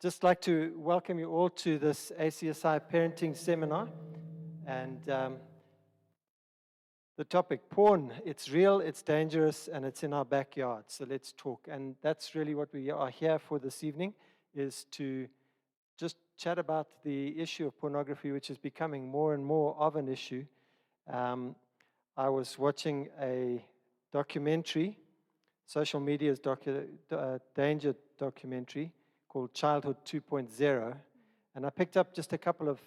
Just like to welcome you all to this ACSI parenting seminar. And the topic, porn, it's real, it's dangerous, and it's in our backyard. So let's talk. And that's really what we are here for this evening, is to just chat about the issue of pornography, which is becoming more and more of an issue. I was watching a documentary, social media's danger documentary, called Childhood 2.0, and I picked up just a couple of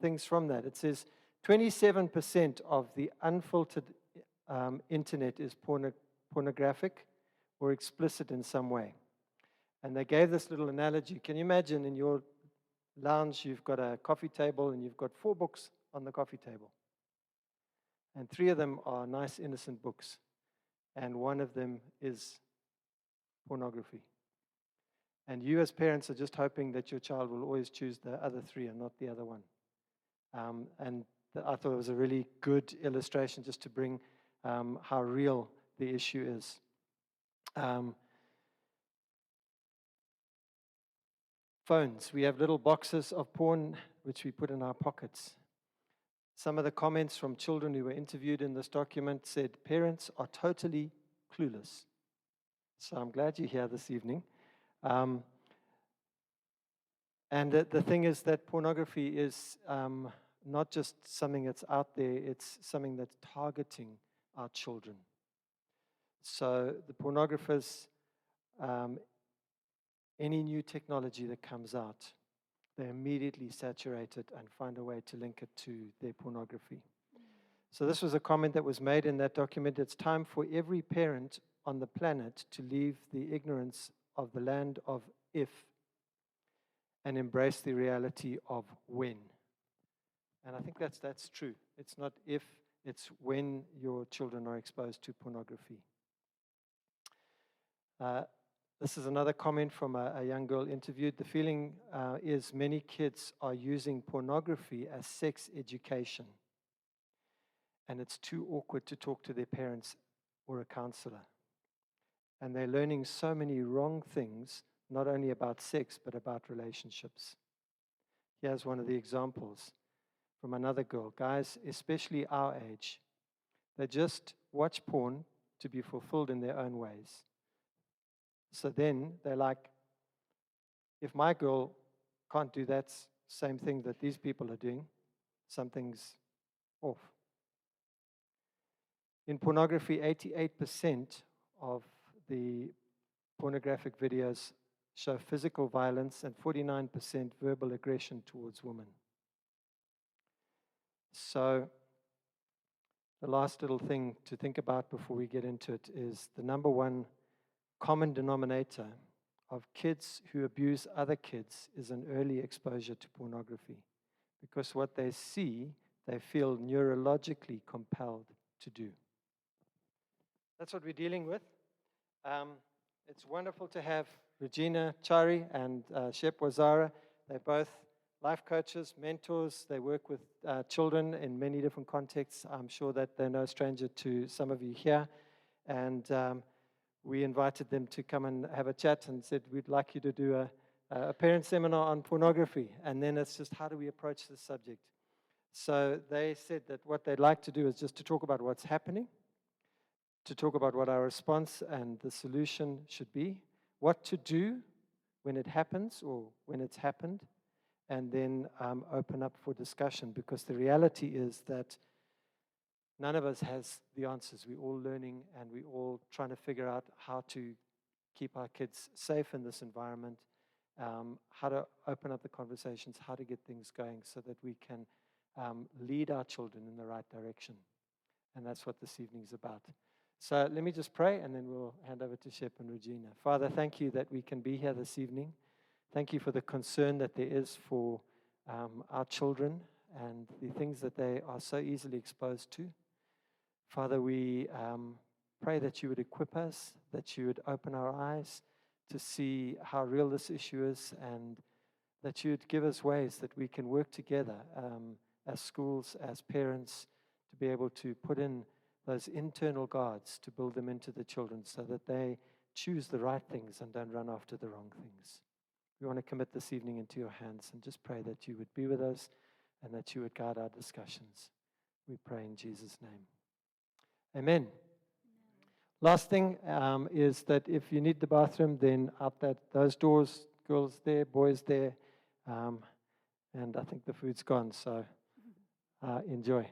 things from that. It says 27% of the unfiltered internet is pornographic or explicit in some way. And they gave this little analogy. Can you imagine in your lounge you've got a coffee table and you've got 4 books on the coffee table, and 3 of them are nice innocent books, and 1 of them is pornography. And you as parents are just hoping that your child will always choose the other 3 and not the other one. And I thought it was a really good illustration just to bring how real the issue is. Phones. We have little boxes of porn which we put in our pockets. Some of the comments from children who were interviewed in this document said, parents are totally clueless. So I'm glad you're here this evening. And the thing is that pornography is not just something that's out there, it's something that's targeting our children. So the pornographers, any new technology that comes out, they immediately saturate it and find a way to link it to their pornography. So this was a comment that was made in that document. It's time for every parent on the planet to leave the ignorance of the land of if and embrace the reality of when. And I think that's true. It's not if, it's when your children are exposed to pornography. This is another comment from a young girl interviewed. The feeling is many kids are using pornography as sex education, and it's too awkward to talk to their parents or a counselor. And they're learning so many wrong things, not only about sex, but about relationships. Here's one of the examples from another girl. Guys, especially our age, they just watch porn to be fulfilled in their own ways. So then they're like, if my girl can't do that same thing that these people are doing, something's off. In pornography, 88% of the pornographic videos show physical violence and 49% verbal aggression towards women. So the last little thing to think about before we get into it is the number one common denominator of kids who abuse other kids is an early exposure to pornography, because what they see, they feel neurologically compelled to do. That's what we're dealing with. It's wonderful to have Regina, Chari, and Shep, Wazara. They're both life coaches, mentors. They work with children in many different contexts. I'm sure that they're no stranger to some of you here. And we invited them to come and have a chat and said, we'd like you to do a parent seminar on pornography. And then it's just, how do we approach this subject? So they said that what they'd like to do is just to talk about what's happening, to talk about what our response and the solution should be, what to do when it happens or when it's happened, and then open up for discussion, because the reality is that none of us has the answers. We're all learning, and we're all trying to figure out how to keep our kids safe in this environment, how to open up the conversations, how to get things going so that we can lead our children in the right direction. And that's what this evening's about. So let me just pray, and then we'll hand over to Shep and Regina. Father, thank you that we can be here this evening. Thank you for the concern that there is for our children and the things that they are so easily exposed to. Father, we pray that you would equip us, that you would open our eyes to see how real this issue is, and that you would give us ways that we can work together as schools, as parents, to be able to put in those internal guards to build them into the children so that they choose the right things and don't run after the wrong things. we want to commit this evening into your hands and just pray that you would be with us and that you would guide our discussions. We pray in Jesus' name. Amen. Last thing is that if you need the bathroom, then out those doors, girls there, boys there, and I think the food's gone, so enjoy.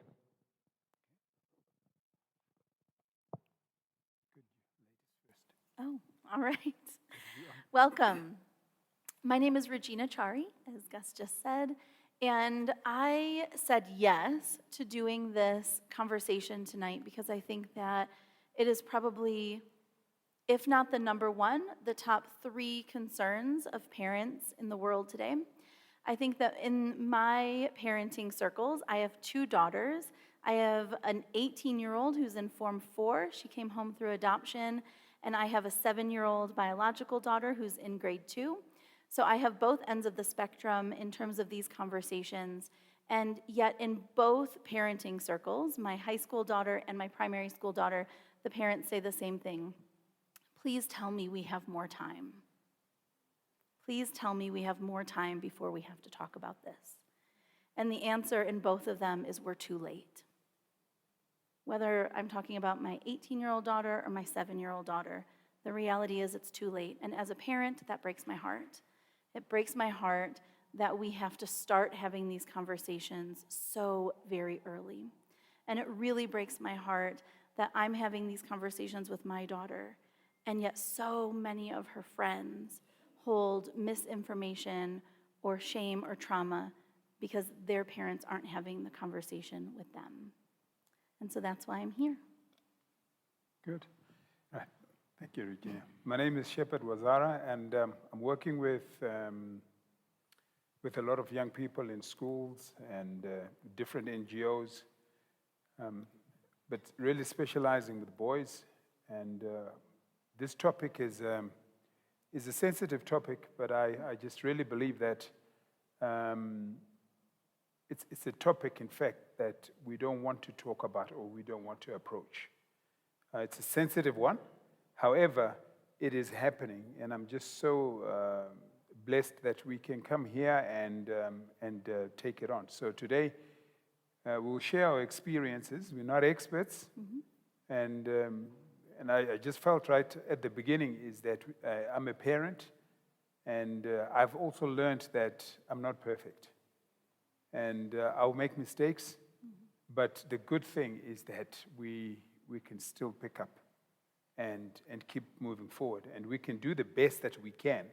Oh, all right. Welcome. My name is Regina Chari, as Gus just said, and I said yes to doing this conversation tonight because I think that it is probably, if not the number one, the top 3 concerns of parents in the world today. I think that in my parenting circles, I have 2 daughters. I have an 18-year-old who's in Form 4. She came home through adoption. And I have a 7-year-old biological daughter who's in grade 2. So I have both ends of the spectrum in terms of these conversations. And yet in both parenting circles, my high school daughter and my primary school daughter, the parents say the same thing. Please tell me we have more time. Please tell me we have more time before we have to talk about this. And the answer in both of them is we're too late. Whether I'm talking about my 18-year-old daughter or my 7-year-old daughter, the reality is it's too late. And as a parent, that breaks my heart. It breaks my heart that we have to start having these conversations so very early. And it really breaks my heart that I'm having these conversations with my daughter, and yet so many of her friends hold misinformation or shame or trauma because their parents aren't having the conversation with them. And so that's why I'm here. Good. All right. Thank you, Regina. My name is Shep at Wazara, and I'm working with a lot of young people in schools and different NGOs, but really specializing with boys. And this topic is a sensitive topic, but I just really believe that it's a topic, in fact, that we don't want to talk about or we don't want to approach. It's a sensitive one. However, it is happening, and I'm just so blessed that we can come here and take it on. So today, we'll share our experiences. We're not experts, and I just felt right at the beginning is that I'm a parent, and I've also learned that I'm not perfect. And I'll make mistakes, but the good thing is that we can still pick up and keep moving forward. And we can do the best that we can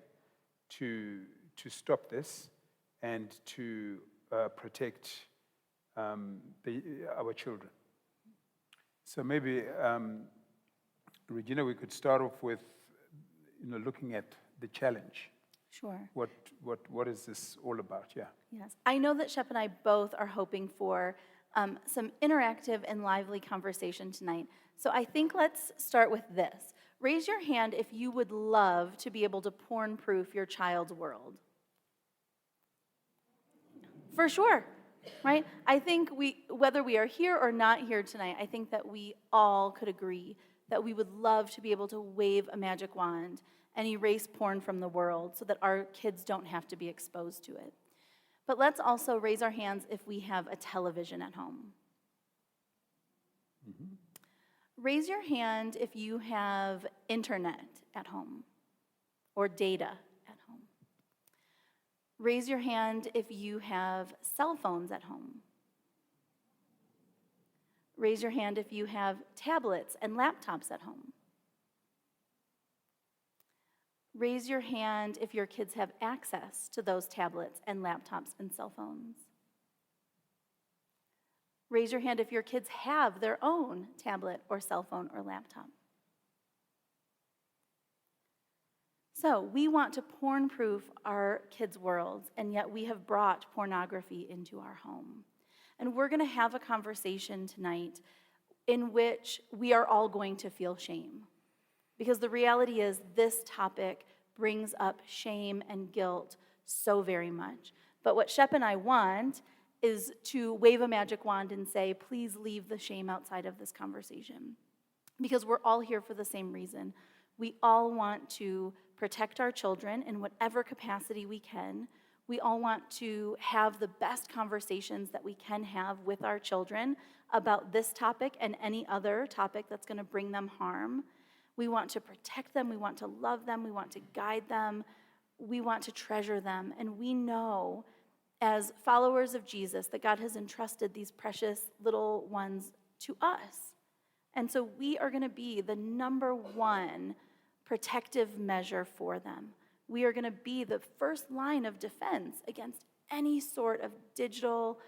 to stop this and to protect our children. So maybe, Regina, we could start off with looking at the challenge. Sure. What is this all about? Yeah. Yes. I know that Shep and I both are hoping for some interactive and lively conversation tonight. So I think let's start with this. Raise your hand if you would love to be able to porn-proof your child's world. For sure, right? I think whether we are here or not here tonight, I think that we all could agree that we would love to be able to wave a magic wand and erase porn from the world so that our kids don't have to be exposed to it. But let's also raise our hands if we have a television at home. Mm-hmm. Raise your hand if you have internet at home or data at home. Raise your hand if you have cell phones at home. Raise your hand if you have tablets and laptops at home. Raise your hand if your kids have access to those tablets and laptops and cell phones. Raise your hand if your kids have their own tablet or cell phone or laptop. So we want to porn-proof our kids' worlds, and yet we have brought pornography into our home. And we're going to have a conversation tonight in which we are all going to feel shame. Because the reality is this topic brings up shame and guilt so very much. But what Shep and I want is to wave a magic wand and say, please leave the shame outside of this conversation. Because we're all here for the same reason. We all want to protect our children in whatever capacity we can. We all want to have the best conversations that we can have with our children about this topic and any other topic that's going to bring them harm. We want to protect them. We want to love them. We want to guide them. We want to treasure them. And we know, as followers of Jesus, that God has entrusted these precious little ones to us. And so we are going to be the number one protective measure for them. We are going to be the first line of defense against any sort of digital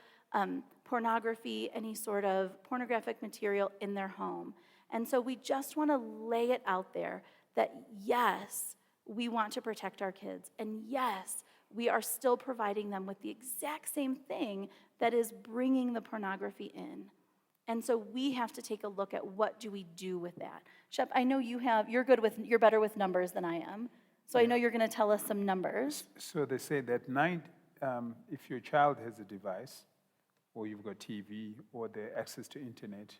pornography, any sort of pornographic material in their home. And so we just want to lay it out there that yes, we want to protect our kids. And yes, we are still providing them with the exact same thing that is bringing the pornography in. And so we have to take a look at what do we do with that. Shep, I know you're better with numbers than I am. So I know you're going to tell us some numbers. So they say that if your child has a device, or you've got TV, or the access to internet,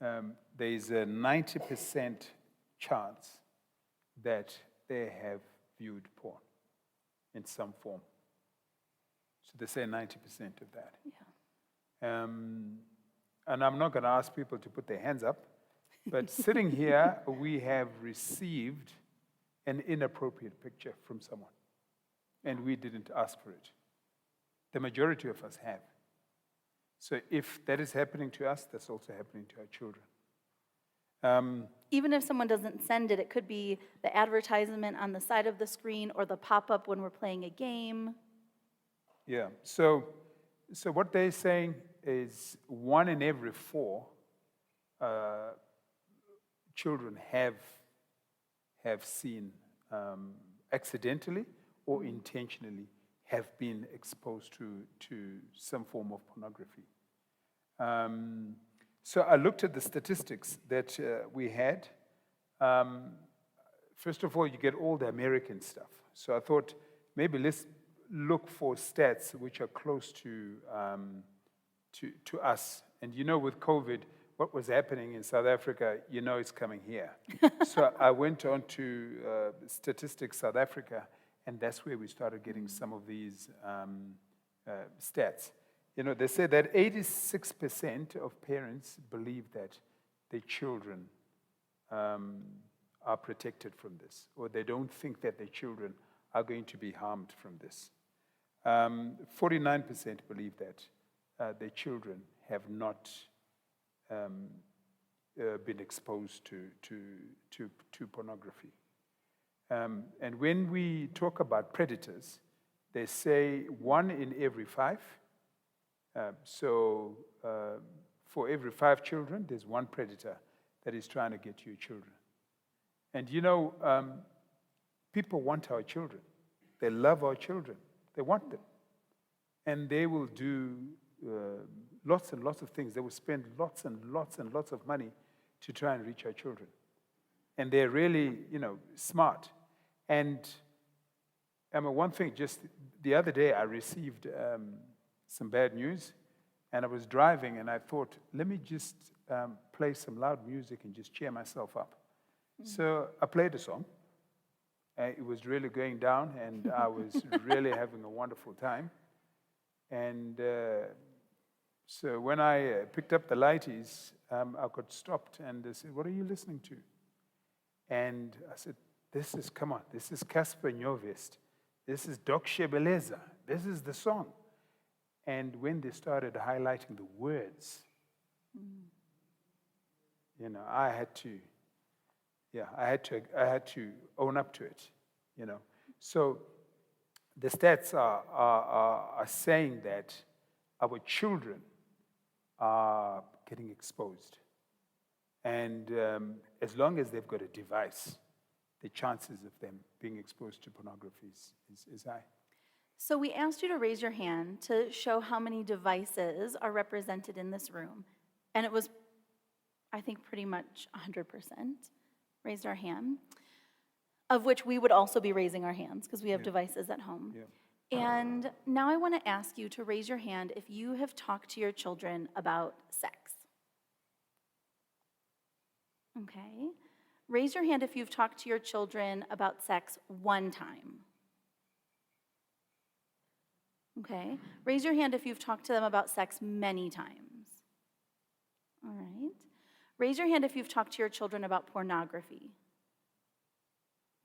there is a 90% chance that they have viewed porn in some form. So they say 90% of that. Yeah. And I'm not going to ask people to put their hands up, but sitting here, we have received an inappropriate picture from someone, and we didn't ask for it. The majority of us have. So if that is happening to us, that's also happening to our children. Even if someone doesn't send it, it could be the advertisement on the side of the screen or the pop-up when we're playing a game. Yeah, so what they're saying is 1 in every 4 children have seen accidentally or intentionally have been exposed to some form of pornography. So I looked at the statistics that we had. First of all, you get all the American stuff. So I thought maybe let's look for stats which are close to us. And with COVID, what was happening in South Africa, it's coming here. So I went on to Statistics South Africa, and that's where we started getting some of these stats. They say that 86% of parents believe that their children are protected from this, or they don't think that their children are going to be harmed from this. 49% believe that their children have not been exposed to pornography. And when we talk about predators, they say 1 in every 5. So for every 5 children, there's 1 predator that is trying to get to your children. And people want our children. They love our children. They want them. And they will do lots and lots of things. They will spend lots and lots and lots of money to try and reach our children. And they're really, smart. And one thing, just the other day, I received some bad news, and I was driving, and I thought, let me just play some loud music and just cheer myself up. So I played a song. It was really going down, and I was really having a wonderful time. And so when I picked up the lighties, I got stopped, and they said, "What are you listening to?" And I said, this is Casper Nyovest. This is Doc Shebeleza. This is the song. And when they started highlighting the words, I had to own up to it, So the stats are saying that our children are getting exposed. And as long as they've got a device, the chances of them being exposed to pornography is high. So we asked you to raise your hand to show how many devices are represented in this room. And it was, I think, pretty much 100% raised our hand, of which we would also be raising our hands because we have devices at home. Yeah. And now I want to ask you to raise your hand if you have talked to your children about sex. Okay. Raise your hand if you've talked to your children about sex one time. Okay. Raise your hand if you've talked to them about sex many times. All right. Raise your hand if you've talked to your children about pornography.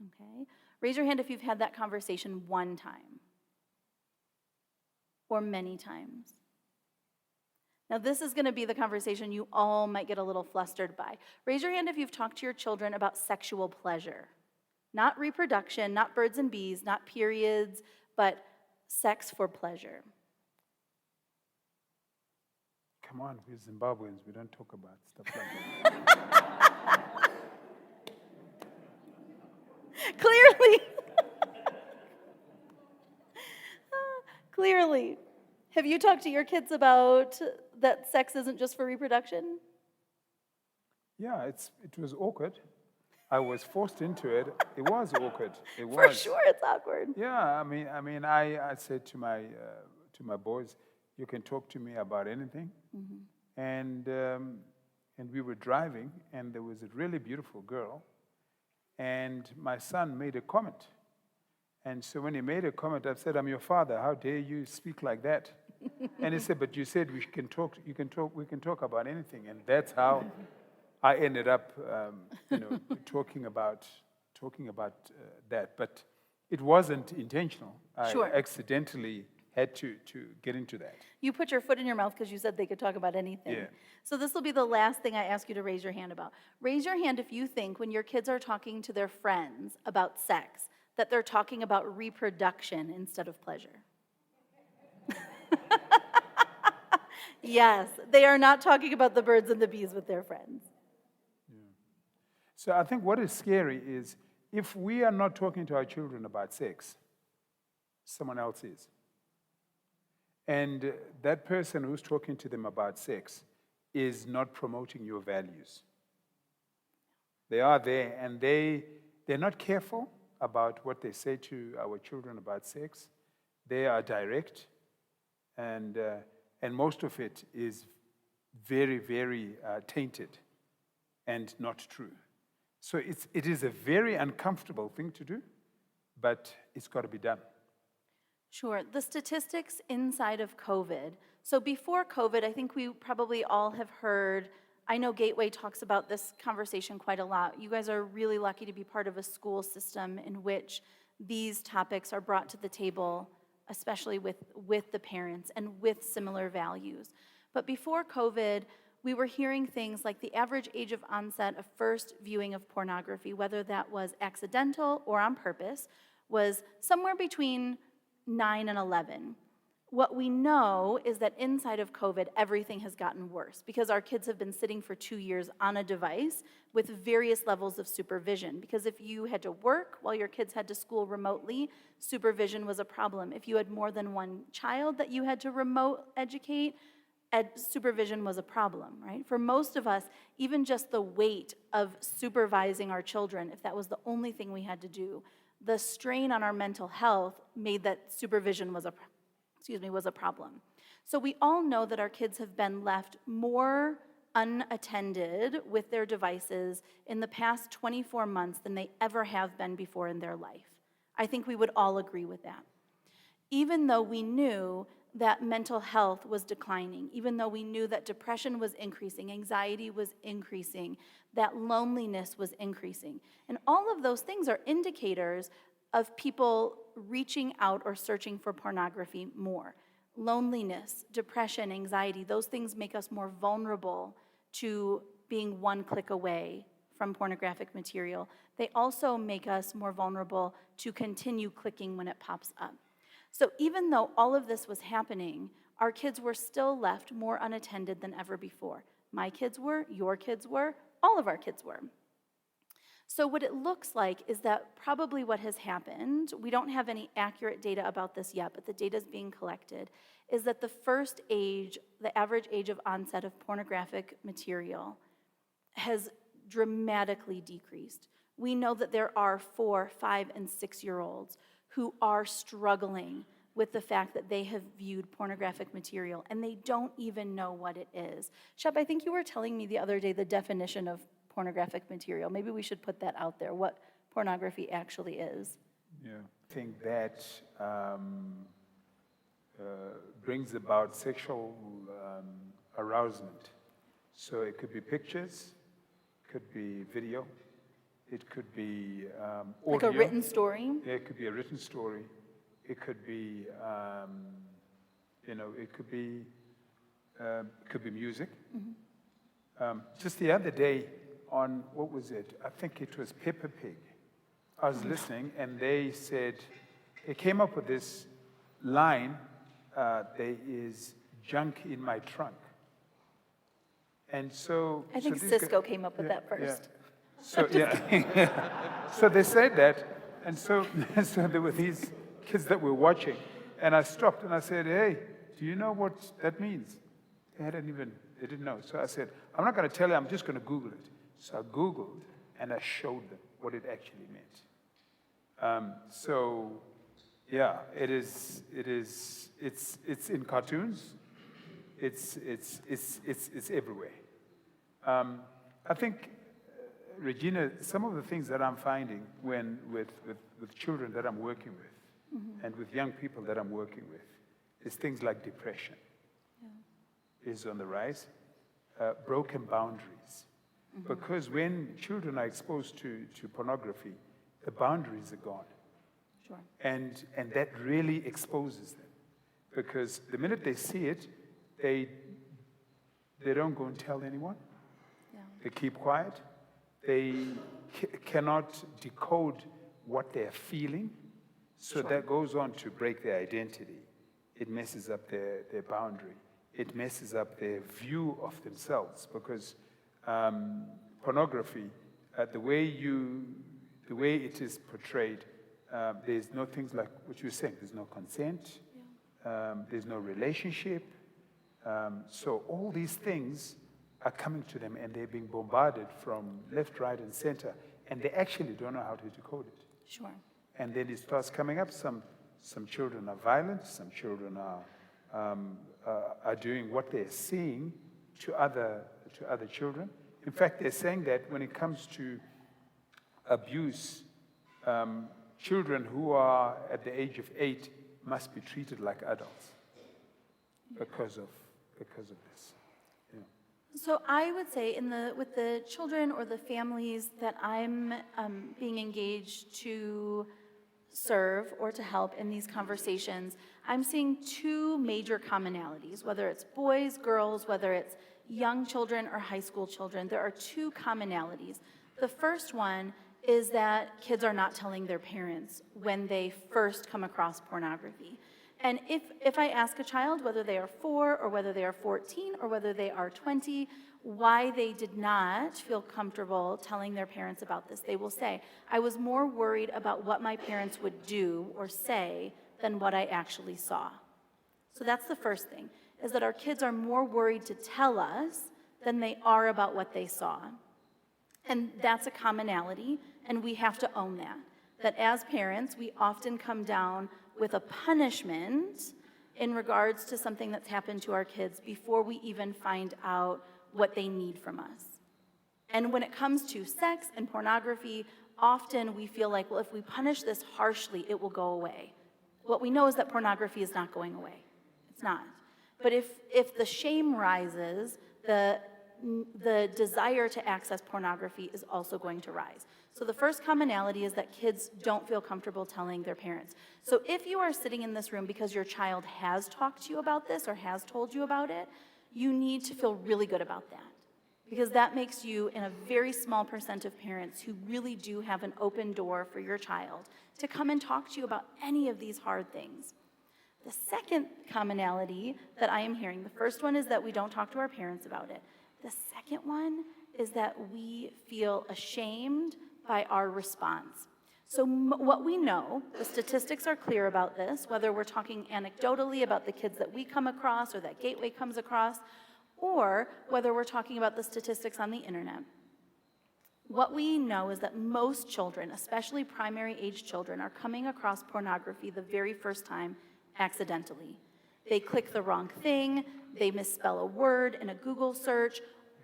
Okay. Raise your hand if you've had that conversation one time or many times. Now, this is going to be the conversation you all might get a little flustered by. Raise your hand if you've talked to your children about sexual pleasure. Not reproduction, not birds and bees, not periods, but sex for pleasure. Come on, we're Zimbabweans. We don't talk about stuff like that. Clearly. Clearly. Have you talked to your kids about that sex isn't just for reproduction? Yeah, it was awkward. I was forced into it. It was awkward. It was. For sure, it's awkward. Yeah, I said to my boys, you can talk to me about anything. Mm-hmm. And we were driving, and there was a really beautiful girl, and my son made a comment. And so when he made a comment, I said, "I'm your father. How dare you speak like that?" And he said, "But you said we can talk. We can talk about anything." And that's how I ended up, talking about that. But it wasn't intentional. Sure. I accidentally had to get into that. You put your foot in your mouth because you said they could talk about anything. Yeah. So this will be the last thing I ask you to raise your hand about. Raise your hand if you think when your kids are talking to their friends about sex that they're talking about reproduction instead of pleasure. Yes, they are not talking about the birds and the bees with their friends. Yeah. So I think what is scary is if we are not talking to our children about sex, someone else is. And that person who's talking to them about sex is not promoting your values. They are there, and they're not careful about what they say to our children about sex. They are direct, and most of it is very, very tainted and not true. So it is a very uncomfortable thing to do, but it's got to be done. Sure. The statistics inside of COVID. So before COVID, I think we probably all have heard, I know Gateway talks about this conversation quite a lot. You guys are really lucky to be part of a school system in which these topics are brought to the table, especially with the parents and with similar values. But before COVID, we were hearing things like the average age of onset of first viewing of pornography, whether that was accidental or on purpose, was somewhere between 9 and 11. What we know is that inside of COVID, everything has gotten worse because our kids have been sitting for 2 years on a device with various levels of supervision. Because if you had to work while your kids had to school remotely, supervision was a problem. If you had more than one child that you had to remote educate, supervision was a problem, right? For most of us, even just the weight of supervising our children, if that was the only thing we had to do, the strain on our mental health made that supervision was a problem. So we all know that our kids have been left more unattended with their devices in the past 24 months than they ever have been before in their life. I think we would all agree with that. Even though we knew that mental health was declining, even though we knew that depression was increasing, anxiety was increasing, that loneliness was increasing. And all of those things are indicators of people reaching out or searching for pornography more. Loneliness, depression, anxiety, those things make us more vulnerable to being one click away from pornographic material. They also make us more vulnerable to continue clicking when it pops up. So even though all of this was happening, our kids were still left more unattended than ever before. My kids were, your kids were, all of our kids were. So what it looks like is that probably what has happened, we don't have any accurate data about this yet, but the data is being collected, is that the first age, the average age of onset of pornographic material has dramatically decreased. We know that there are 4, 5, and 6-year-olds who are struggling with the fact that they have viewed pornographic material and they don't even know what it is. Shep, I think you were telling me the other day the definition of pornographic material. Maybe we should put that out there, what pornography actually is. Yeah. I think that brings about sexual arousement. So it could be pictures, could be video, it could be audio. Like a written story? Yeah, it could be a written story. It could be, it could be music. Just the other day on, what was it? I think it was Peppa Pig. I was listening, and they came up with this line, there is junk in my trunk. And so... I think Cisco came up with that first. Yeah. So, yeah. So they said that, and so there were these kids that were watching, and I stopped and I said, hey, do you know what that means? They didn't know. So I said, I'm not going to tell you, I'm just going to Google it. So I Googled, and I showed them what it actually meant. It's in cartoons, it's everywhere. I think, Regina, some of the things that I'm finding with children that I'm working with, and with young people that I'm working with, is things like depression is on the rise, broken boundaries. Because when children are exposed to pornography, the boundaries are gone. Sure. And that really exposes them. Because the minute they see it, they don't go and tell anyone. Yeah. They keep quiet. They cannot decode what they're feeling. So that goes on to break their identity. It messes up their boundary. It messes up their view of themselves. Because pornography, the way it is portrayed, there's no things like what you were saying. There's no consent. Yeah. There's no relationship. So all these things are coming to them, and they're being bombarded from left, right, and center, and they actually don't know how to decode it. Sure. And then it starts coming up. Some children are violent. Some children are doing what they're seeing to other children. In fact, they're saying that when it comes to abuse, children who are at the age of 8 must be treated like adults because of this. Yeah. So I would say with the children or the families that I'm being engaged to serve or to help in these conversations, I'm seeing two major commonalities, whether it's boys, girls, whether it's young children or high school children. There are two commonalities. The first one is that kids are not telling their parents when they first come across pornography. And if I ask a child whether they are 4 or whether they are 14 or whether they are 20, why they did not feel comfortable telling their parents about this, they will say, I was more worried about what my parents would do or say than what I actually saw. So that's the first thing, is that our kids are more worried to tell us than they are about what they saw. And that's a commonality, and we have to own that. That as parents, we often come down with a punishment in regards to something that's happened to our kids before we even find out what they need from us. And when it comes to sex and pornography, often we feel like, well, if we punish this harshly, it will go away. What we know is that pornography is not going away. It's not. But if the shame rises, the desire to access pornography is also going to rise. So the first commonality is that kids don't feel comfortable telling their parents. So if you are sitting in this room because your child has talked to you about this or has told you about it, you need to feel really good about that. Because that makes you in a very small percent of parents who really do have an open door for your child to come and talk to you about any of these hard things. The second commonality that I am hearing, the first one is that we don't talk to our parents about it. The second one is that we feel ashamed by our response. So what we know, the statistics are clear about this, whether we're talking anecdotally about the kids that we come across or that Gateway comes across, or whether we're talking about the statistics on the internet. What we know is that most children, especially primary age children, are coming across pornography the very first time accidentally. They click the wrong thing, they misspell a word in a Google search,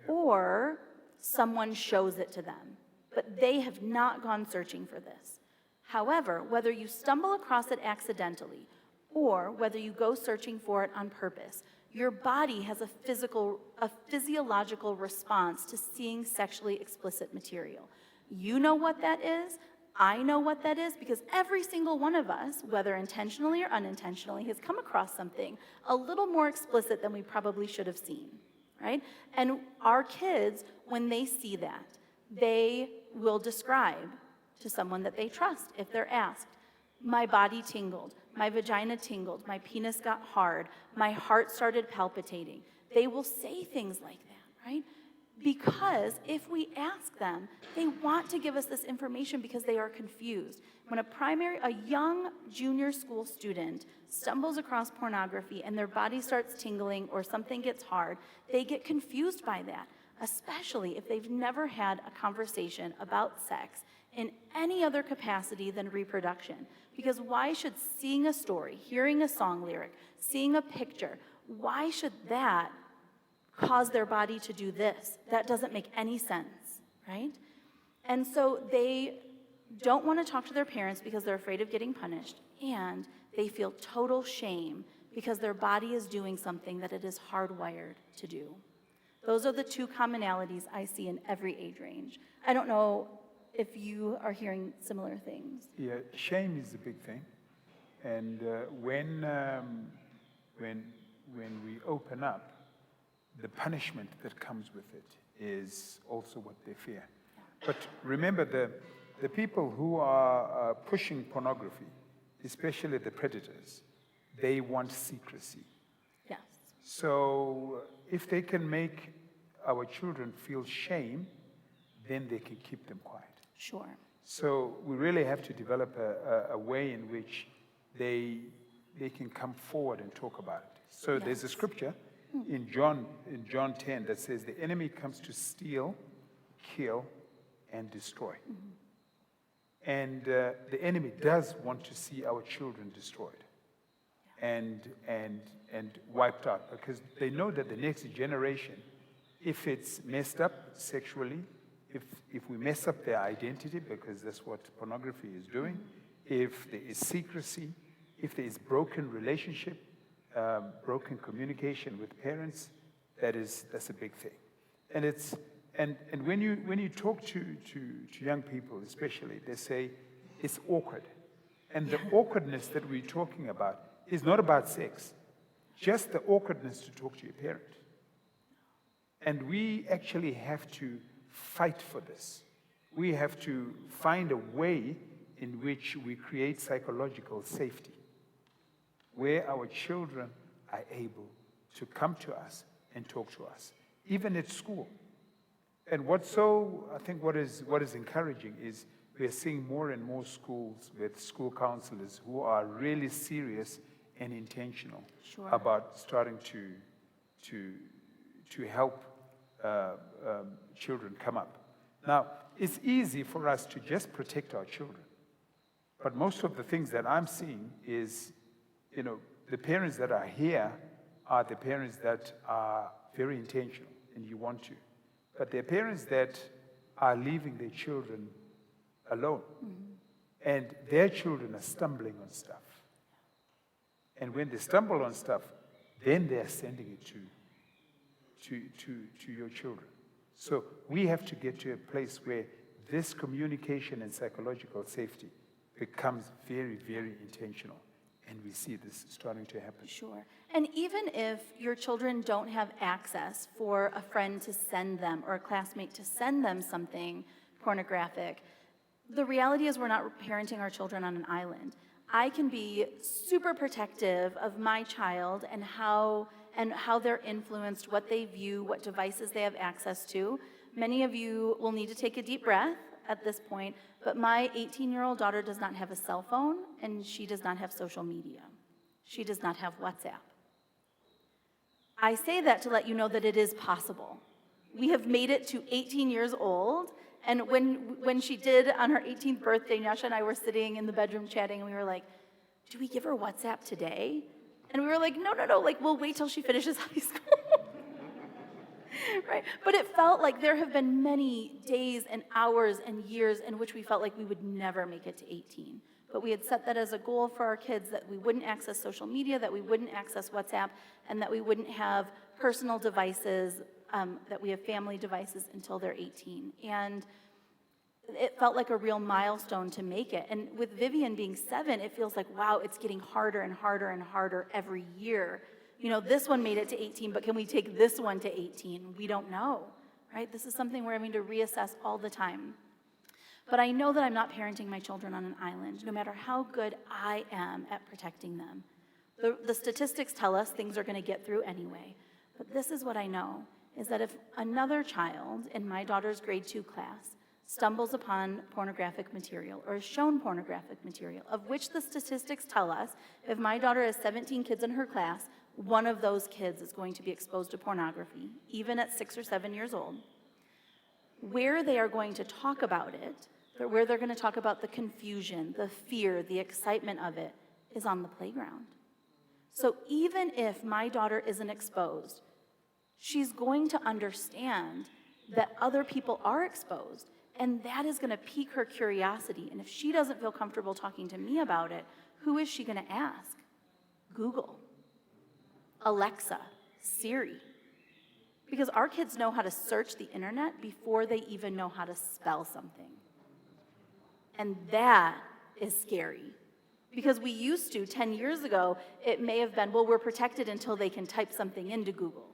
or someone shows it to them, but they have not gone searching for this. However, whether you stumble across it accidentally or whether you go searching for it on purpose, your body has a physiological response to seeing sexually explicit material. You know what that is. I know what that is because every single one of us, whether intentionally or unintentionally, has come across something a little more explicit than we probably should have seen, right? And our kids, when they see that, they will describe to someone that they trust if they're asked. My body tingled, my vagina tingled, my penis got hard, my heart started palpitating. They will say things like that, right? Because if we ask them, they want to give us this information because they are confused. When a young junior school student stumbles across pornography and their body starts tingling or something gets hard, they get confused by that, especially if they've never had a conversation about sex in any other capacity than reproduction. Because why should seeing a story, hearing a song lyric, seeing a picture, why should that cause their body to do this? That doesn't make any sense, right? And so they don't want to talk to their parents because they're afraid of getting punished, and they feel total shame because their body is doing something that it is hardwired to do. Those are the two commonalities I see in every age range. I don't know if you are hearing similar things. Yeah, shame is a big thing. And when we open up, the punishment that comes with it is also what they fear. But remember, the people who are pushing pornography, especially the predators, they want secrecy. Yes. So if they can make our children feel shame, then they can keep them quiet. Sure. So we really have to develop a way in which they can come forward and talk about it. So there's a scripture in John 10 that says the enemy comes to steal, kill, and destroy. And the enemy does want to see our children destroyed and wiped out, because they know that the next generation, if it's messed up sexually, if we mess up their identity, because that's what pornography is doing, if there is secrecy, if there is broken relationship, broken communication with parents, that's a big thing. And when you talk to young people especially, they say it's awkward. And the awkwardness that we're talking about is not about sex, just the awkwardness to talk to your parent. And we actually have to fight for this. We have to find a way in which we create psychological safety, where our children are able to come to us and talk to us, even at school. And I think what is encouraging is we're seeing more and more schools with school counselors who are really serious and intentional about starting to help children come up. Now, it's easy for us to just protect our children, but most of the things that I'm seeing is, the parents that are here are the parents that are very intentional, and you want to. But they're parents that are leaving their children alone, and their children are stumbling on stuff. And when they stumble on stuff, then they're sending it to your children. So we have to get to a place where this communication and psychological safety becomes very, very intentional. And we see this starting to happen. Sure. And even if your children don't have access for a friend to send them or a classmate to send them something pornographic, the reality is we're not parenting our children on an island. I can be super protective of my child and how they're influenced, what they view, what devices they have access to. Many of you will need to take a deep breath at this point, but my 18-year-old daughter does not have a cell phone, and she does not have social media. She does not have WhatsApp. I say that to let you know that it is possible. We have made it to 18 years old, and when she did on her 18th birthday, Nyasha and I were sitting in the bedroom chatting, and we were like, do we give her WhatsApp today? And we were like, no, like, we'll wait till she finishes high school. Right? But it felt like there have been many days and hours and years in which we felt like we would never make it to 18. But we had set that as a goal for our kids, that we wouldn't access social media, that we wouldn't access WhatsApp, and that we wouldn't have personal devices, that we have family devices until they're 18. And it felt like a real milestone to make it. And with Vivian being 7, it feels like, wow, it's getting harder and harder and harder every year. You know, this one made it to 18, but can we take this one to 18? We don't know, right? This is something we're having to reassess all the time. But I know that I'm not parenting my children on an island, no matter how good I am at protecting them. The statistics tell us things are going to get through anyway. But this is what I know, is that if another child in my daughter's grade 2 class stumbles upon pornographic material or is shown pornographic material, of which the statistics tell us, if my daughter has 17 kids in her class, one of those kids is going to be exposed to pornography, even at 6 or 7 years old. Where they are going to talk about it, where they're going to talk about the confusion, the fear, the excitement of it, is on the playground. So even if my daughter isn't exposed, she's going to understand that other people are exposed, and that is going to pique her curiosity. And if she doesn't feel comfortable talking to me about it, who is she going to ask? Google, Alexa, Siri. Because our kids know how to search the internet before they even know how to spell something. And that is scary. Because we used to, 10 years ago, it may have been, well, we're protected until they can type something into Google.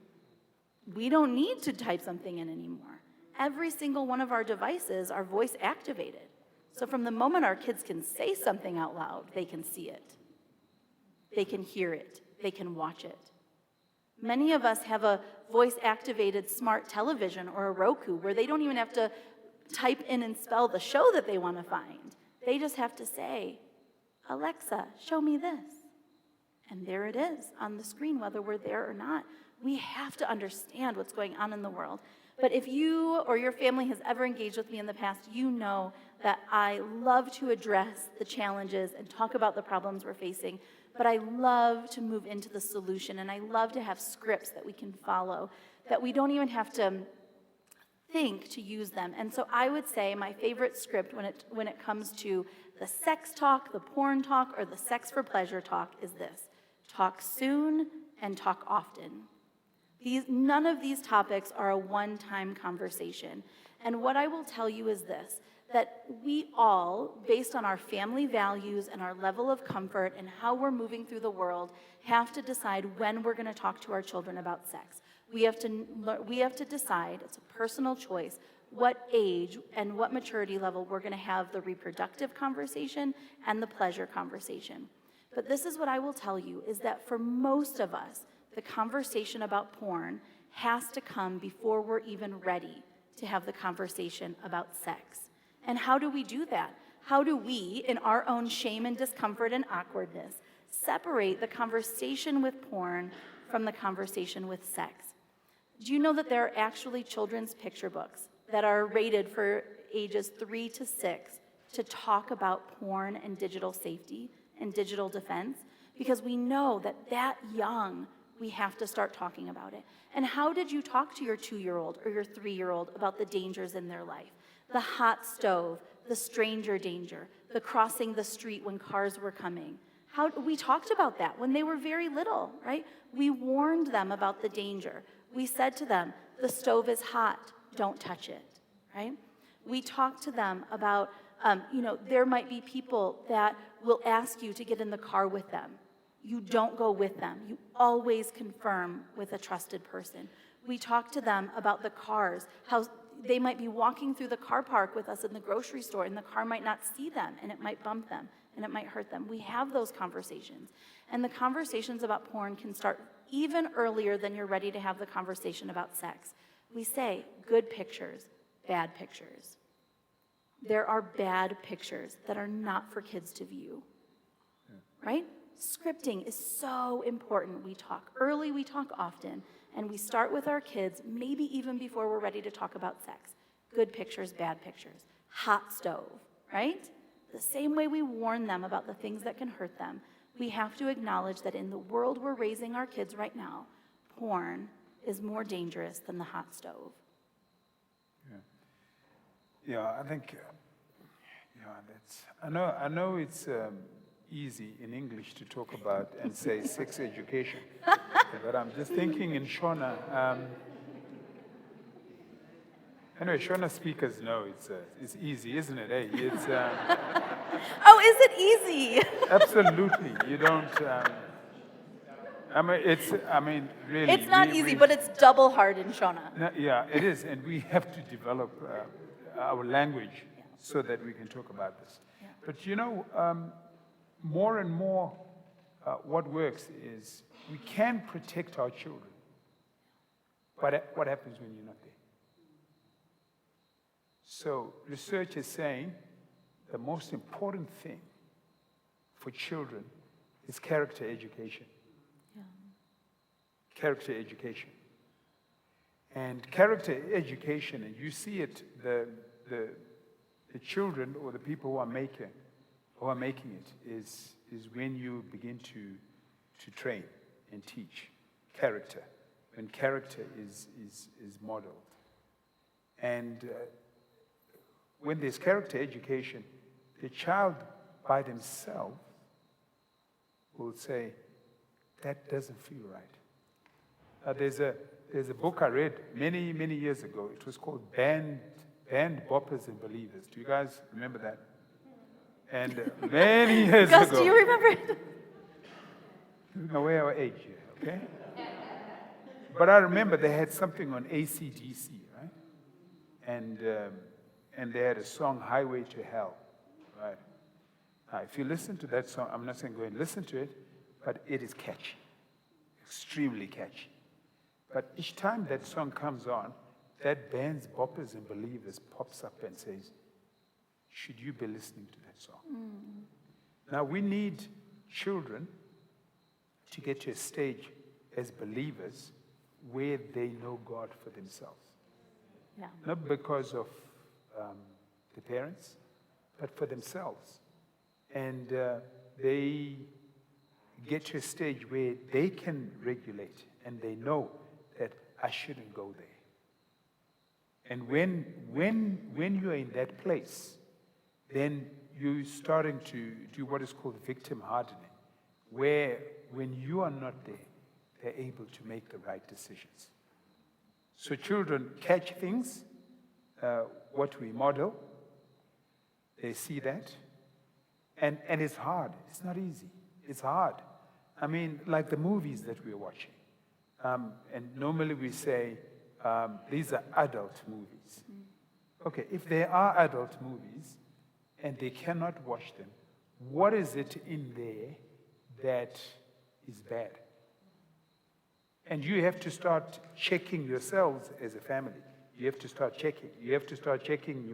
We don't need to type something in anymore. Every single one of our devices are voice activated. So from the moment our kids can say something out loud, they can see it. They can hear it. They can watch it. Many of us have a voice-activated smart television or a Roku where they don't even have to type in and spell the show that they want to find. They just have to say, Alexa, show me this. And there it is on the screen, whether we're there or not. We have to understand what's going on in the world. But if you or your family has ever engaged with me in the past, you know that I love to address the challenges and talk about the problems we're facing, but I love to move into the solution, and I love to have scripts that we can follow, that we don't even have to think to use them. And so I would say my favorite script when it comes to the sex talk, the porn talk, or the sex for pleasure talk is this: talk soon and talk often. None of these topics are a one-time conversation. And what I will tell you is this, that we all, based on our family values and our level of comfort and how we're moving through the world, have to decide when we're going to talk to our children about sex. We have to decide, it's a personal choice, what age and what maturity level we're going to have the reproductive conversation and the pleasure conversation. But this is what I will tell you, is that for most of us, the conversation about porn has to come before we're even ready to have the conversation about sex. And how do we do that? How do we, in our own shame and discomfort and awkwardness, separate the conversation with porn from the conversation with sex? Do you know that there are actually children's picture books that are rated for ages 3 to 6 to talk about porn and digital safety and digital defense? Because we know that young, we have to start talking about it. And how did you talk to your 2-year-old or your 3-year-old about the dangers in their life? The hot stove, the stranger danger, the crossing the street when cars were coming. We talked about that when they were very little, right? We warned them about the danger. We said to them, the stove is hot, don't touch it, right? We talked to them about, there might be people that will ask you to get in the car with them. You don't go with them. You always confirm with a trusted person. We talked to them about the cars, how they might be walking through the car park with us in the grocery store, and the car might not see them, and it might bump them, and it might hurt them. We have those conversations. And the conversations about porn can start even earlier than you're ready to have the conversation about sex. We say, good pictures, bad pictures. There are bad pictures that are not for kids to view, right? Scripting is so important. We talk early, we talk often, and we start with our kids, maybe even before we're ready to talk about sex. Good pictures, bad pictures. Hot stove, right? The same way we warn them about the things that can hurt them, we have to acknowledge that in the world we're raising our kids right now, porn is more dangerous than the hot stove. Yeah, I think, I know it's easy in English to talk about and say sex education, but I'm just thinking in Shona, anyway, Shona speakers know it's easy, isn't it? Hey, it's Oh, is it easy? absolutely. You don't. Really. It's not easy, but it's double hard in Shona. No, yeah, it is, and we have to develop our language so that we can talk about this. Yeah. But more and more, what works is we can protect our children. But what happens when you're not there? So research is saying the most important thing for children is character education. Yeah. Character education. And character education, and you see it, the children or the people who are making it is when you begin to train and teach character, when character is modeled. And when there's character education, the child by themselves will say, that doesn't feel right. There's a book I read many, many years ago. It was called Band Boppers and Believers. Do you guys remember that? And many years Gus, ago. do you remember it? Giving away our age here, okay? But I remember they had something on AC/DC, right? And they had a song, Highway to Hell, right? Now, if you listen to that song, I'm not saying go and listen to it, but it is catchy, extremely catchy. But each time that song comes on, that band's Boppers and Believers pops up and says, should you be listening to that song? Now, we need children to get to a stage as believers where they know God for themselves. Yeah. Not because of the parents, but for themselves. And they get to a stage where they can regulate and they know that I shouldn't go there. And when you are in that place, then you're starting to do what is called victim hardening, where when you are not there, they're able to make the right decisions. So children catch things, what we model, they see that, and it's hard. It's not easy. It's hard. I mean, like the movies that we're watching. And normally we say, these are adult movies. Okay, if they are adult movies and they cannot watch them, what is it in there that is bad? And you have to start checking yourselves as a family. You have to start checking. You have to start checking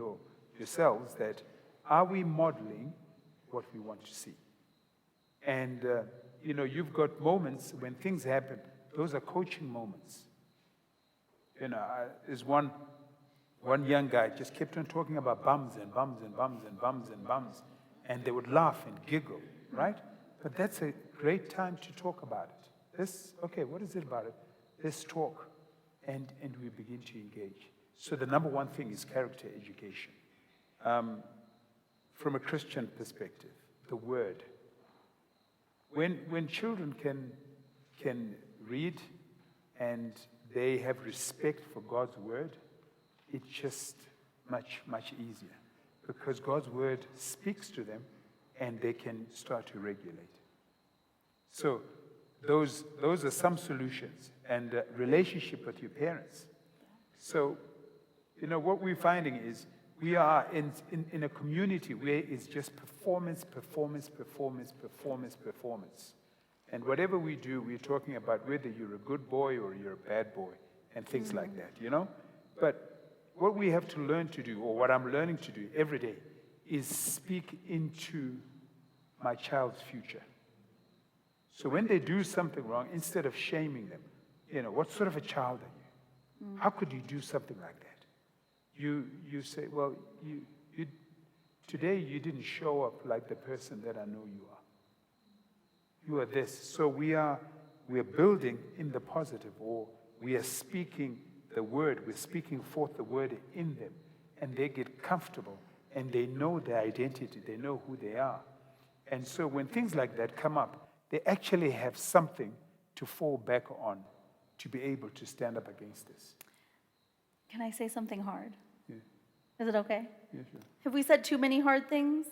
yourselves that, are we modeling what we want to see? And, you've got moments when things happen. Those are coaching moments. There's one young guy just kept on talking about bums and bums and bums and bums and bums. And they would laugh and giggle, right? But that's a great time to talk about it. What is it about it? Let's talk. And we begin to engage. So the number one thing is character education. From a Christian perspective, the Word. When children can read and they have respect for God's Word, it's just much, much easier. Because God's Word speaks to them and they can start to regulate. So those are some solutions. And relationship with your parents. So, what we're finding is we are in a community where it's just performance, performance, performance, performance, performance. And whatever we do, we're talking about whether you're a good boy or you're a bad boy and things like that, But what we have to learn to do, or what I'm learning to do every day, is speak into my child's future. So when they do something wrong, instead of shaming them, what sort of a child are you? How could you do something like that? You say, well, you today you didn't show up like the person that I know you are. You are this. So we are building in the positive, or we are speaking the word, we're speaking forth the word in them, and they get comfortable, and they know their identity, they know who they are. And so when things like that come up, they actually have something to fall back on to be able to stand up against this. Can I say something hard? Yeah. Is it okay? Yeah, sure. Have we said too many hard things?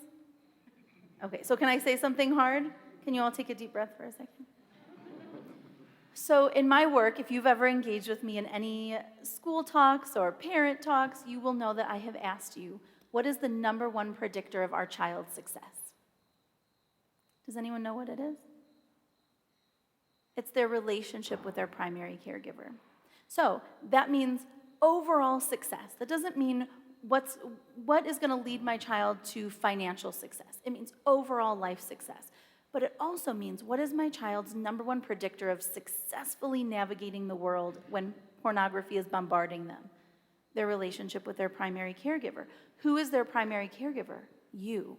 Okay, so can I say something hard? Can you all take a deep breath for a second? So in my work, if you've ever engaged with me in any school talks or parent talks, you will know that I have asked you, what is the number one predictor of our child's success? Does anyone know what it is? It's their relationship with their primary caregiver. So that means overall success. That doesn't mean what is going to lead my child to financial success. It means overall life success. But it also means, what is my child's number one predictor of successfully navigating the world when pornography is bombarding them? Their relationship with their primary caregiver. Who is their primary caregiver? You.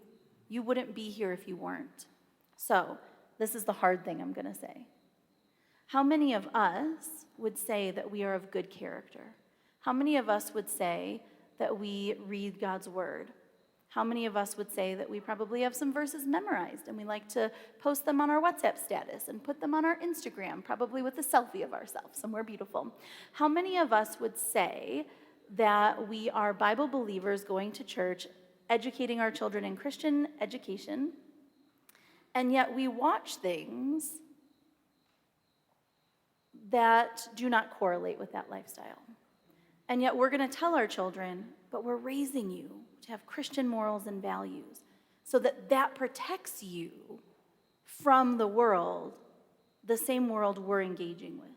You wouldn't be here if you weren't. So, this is the hard thing I'm going to say. How many of us would say that we are of good character? How many of us would say that we read God's word? How many of us would say that we probably have some verses memorized and we like to post them on our WhatsApp status and put them on our Instagram, probably with a selfie of ourselves, somewhere beautiful? How many of us would say that we are Bible believers going to church, educating our children in Christian education, and yet we watch things that do not correlate with that lifestyle? And yet we're going to tell our children, but we're raising you to have Christian morals and values so that that protects you from the world, the same world we're engaging with.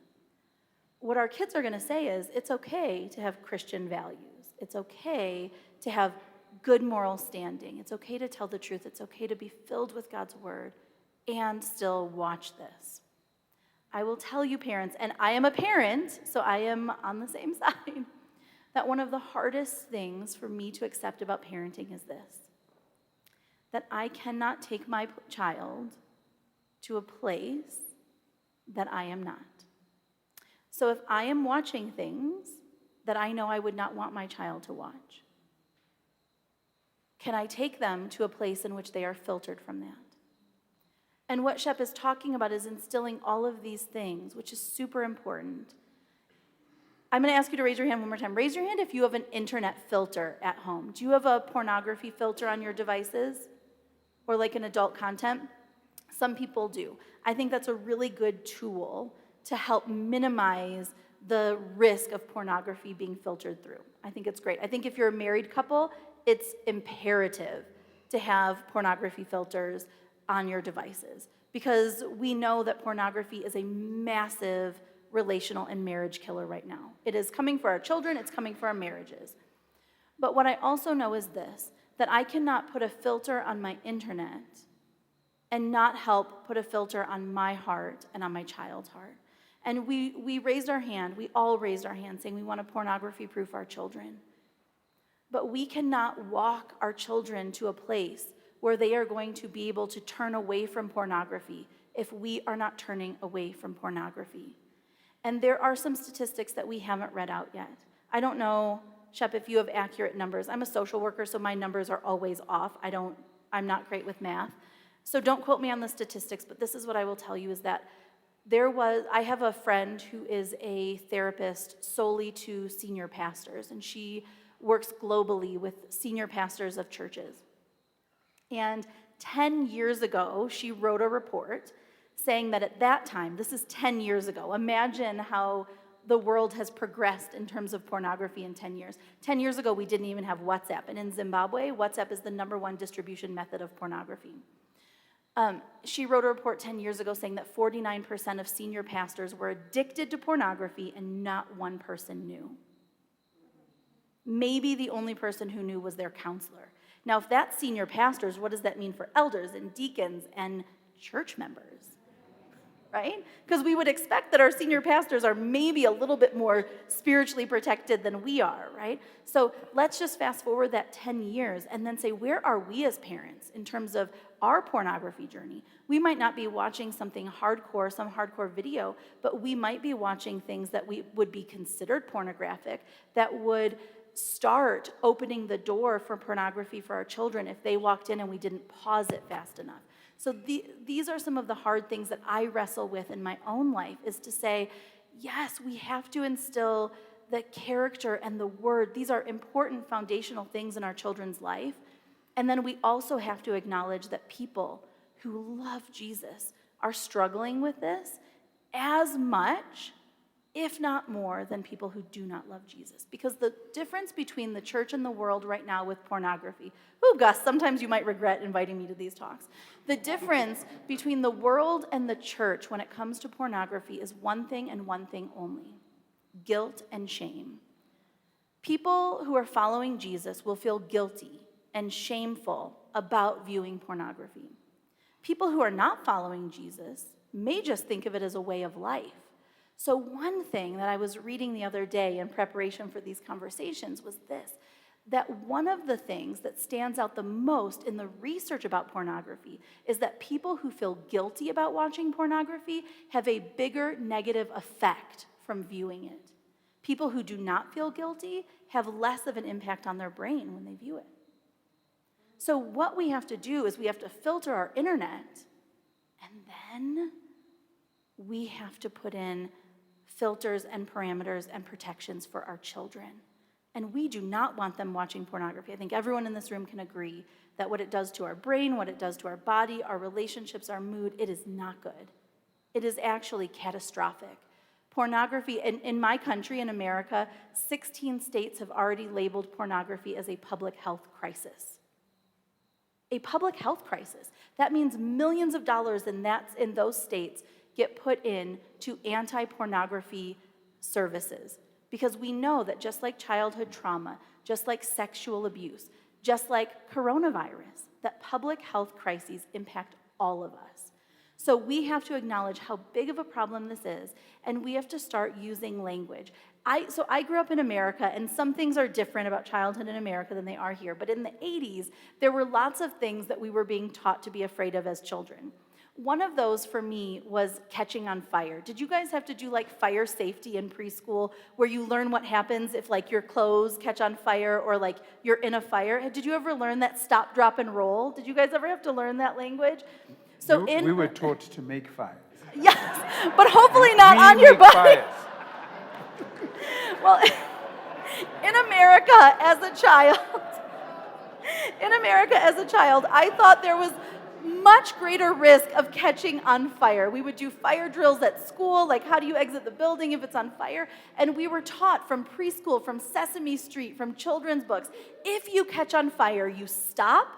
What our kids are going to say is, it's okay to have Christian values. It's okay to have good moral standing. It's okay to tell the truth. It's okay to be filled with God's word and still watch this. I will tell you, parents, and I am a parent, so I am on the same side, that one of the hardest things for me to accept about parenting is this: that I cannot take my child to a place that I am not. So if I am watching things that I know I would not want my child to watch, can I take them to a place in which they are filtered from that? And what Shep is talking about is instilling all of these things, which is super important. I'm going to ask you to raise your hand one more time. Raise your hand if you have an internet filter at home. Do you have a pornography filter on your devices? Or like an adult content? Some people do. I think that's a really good tool to help minimize the risk of pornography being filtered through. I think it's great. I think if you're a married couple, it's imperative to have pornography filters on your devices, because we know that pornography is a massive relational and marriage killer right now. It is coming for our children, it's coming for our marriages. But what I also know is this, that I cannot put a filter on my internet and not help put a filter on my heart and on my child's heart. And we raised our hand, we all raised our hand saying we want to pornography-proof our children. But we cannot walk our children to a place where they are going to be able to turn away from pornography if we are not turning away from pornography. And there are some statistics that we haven't read out yet. I don't know, Shep, if you have accurate numbers. I'm a social worker, so my numbers are always off. I'm not great with math. So don't quote me on the statistics, but this is what I will tell you is that I have a friend who is a therapist solely to senior pastors, and she works globally with senior pastors of churches. And 10 years ago, she wrote a report saying that at that time, this is 10 years ago, imagine how the world has progressed in terms of pornography in 10 years. 10 years ago, we didn't even have WhatsApp, and in Zimbabwe, WhatsApp is the #1 distribution method of pornography. She wrote a report 10 years ago saying that 49% of senior pastors were addicted to pornography and not one person knew. Maybe the only person who knew was their counselor. Now, if that's senior pastors, what does that mean for elders and deacons and church members? right? Because we would expect that our senior pastors are maybe a little bit more spiritually protected than we are, right? So let's just fast forward that 10 years and then say, where are we as parents in terms of our pornography journey? We might not be watching something hardcore, some hardcore video, but we might be watching things that we would be considered pornographic, that would start opening the door for pornography for our children if they walked in and we didn't pause it fast enough. So these are some of the hard things that I wrestle with in my own life, is to say, yes, we have to instill the character and the word. These are important foundational things in our children's life. And then we also have to acknowledge that people who love Jesus are struggling with this as much, if not more, than people who do not love Jesus. Because the difference between the church and the world right now with pornography, Gus, sometimes you might regret inviting me to these talks. The difference between the world and the church when it comes to pornography is one thing and one thing only: guilt and shame. People who are following Jesus will feel guilty and shameful about viewing pornography. People who are not following Jesus may just think of it as a way of life. So one thing that I was reading the other day in preparation for these conversations was this, that one of the things that stands out the most in the research about pornography is that people who feel guilty about watching pornography have a bigger negative effect from viewing it. People who do not feel guilty have less of an impact on their brain when they view it. So what we have to do is we have to filter our internet, and then we have to put in filters and parameters and protections for our children. And we do not want them watching pornography. I think everyone in this room can agree that what it does to our brain, what it does to our body, our relationships, our mood, it is not good. It is actually catastrophic. Pornography, in my country, in America, 16 states have already labeled pornography as a public health crisis. A public health crisis. That means millions of dollars in those states get put in to anti-pornography services. Because we know that just like childhood trauma, just like sexual abuse, just like coronavirus, that public health crises impact all of us. So we have to acknowledge how big of a problem this is, and we have to start using language. I grew up in America, and some things are different about childhood in America than they are here. But in the 80s, there were lots of things that we were being taught to be afraid of as children. One of those for me was catching on fire. Did you guys have to do like fire safety in preschool, where you learn what happens if like your clothes catch on fire or like you're in a fire? Did you ever learn that stop, drop, and roll? Did you guys ever have to learn that language? So we were taught to make fires. Yes, but hopefully not on your body. Well, in America as a child, I thought there was much greater risk of catching on fire. We would do fire drills at school, like how do you exit the building if it's on fire? And we were taught from preschool, from Sesame Street, from children's books, if you catch on fire, you stop,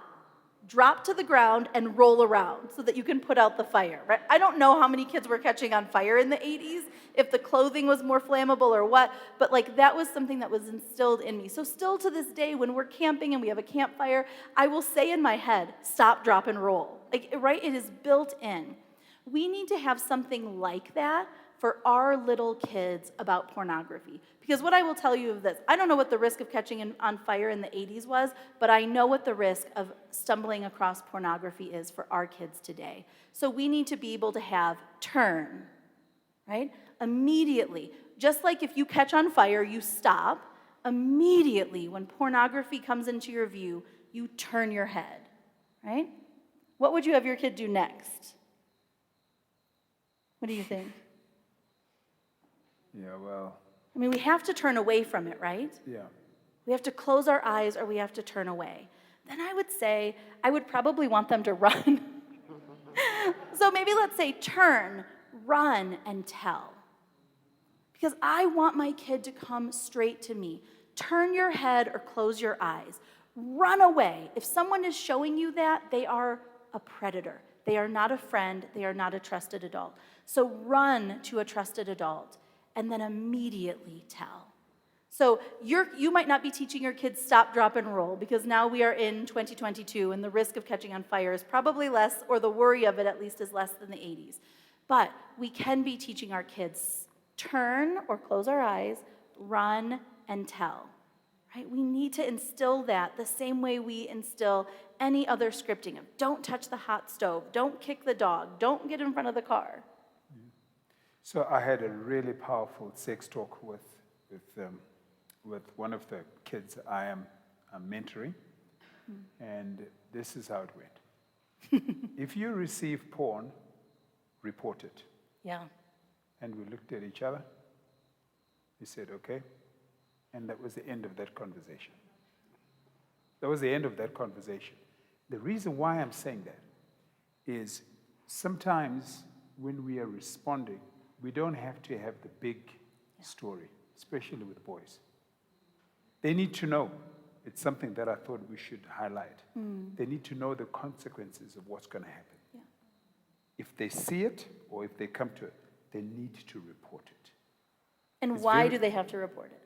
drop to the ground, and roll around so that you can put out the fire, right? I don't know how many kids were catching on fire in the 80s, if the clothing was more flammable or what, but like that was something that was instilled in me. So still to this day, when we're camping and we have a campfire, I will say in my head, stop, drop, and roll. Like, right? It is built in. We need to have something like that for our little kids about pornography. Because what I will tell you of this, I don't know what the risk of catching on fire in the 80s was, but I know what the risk of stumbling across pornography is for our kids today. So we need to be able to have turn, right? Immediately. Just like if you catch on fire, you stop. Immediately, when pornography comes into your view, you turn your head, right? What would you have your kid do next? What do you think? Yeah, well. I mean, we have to turn away from it, right? Yeah. We have to close our eyes or we have to turn away. Then I would say, I would probably want them to run. So maybe let's say turn, run, and tell. Because I want my kid to come straight to me. Turn your head or close your eyes. Run away. If someone is showing you that, they are a predator. They are not a friend. They are not a trusted adult. So run to a trusted adult and then immediately tell. So you might not be teaching your kids stop, drop, and roll because now we are in 2022 and the risk of catching on fire is probably less, or the worry of it at least is less than the 80s. But we can be teaching our kids turn or close our eyes, run, and tell. Right? We need to instill that the same way we instill any other scripting of don't touch the hot stove, don't kick the dog, don't get in front of the car. So I had a really powerful sex talk with one of the kids I'm mentoring, and this is how it went. If you receive porn, report it. Yeah. And we looked at each other. We said, okay. And that was the end of that conversation. That was the end of that conversation. The reason why I'm saying that is sometimes when we are responding, we don't have to have the big story, especially with boys. They need to know. It's something that I thought we should highlight. They need to know the consequences of what's going to happen. Yeah. If they see it or if they come to it, they need to report it. And It's why very- do they have to report it?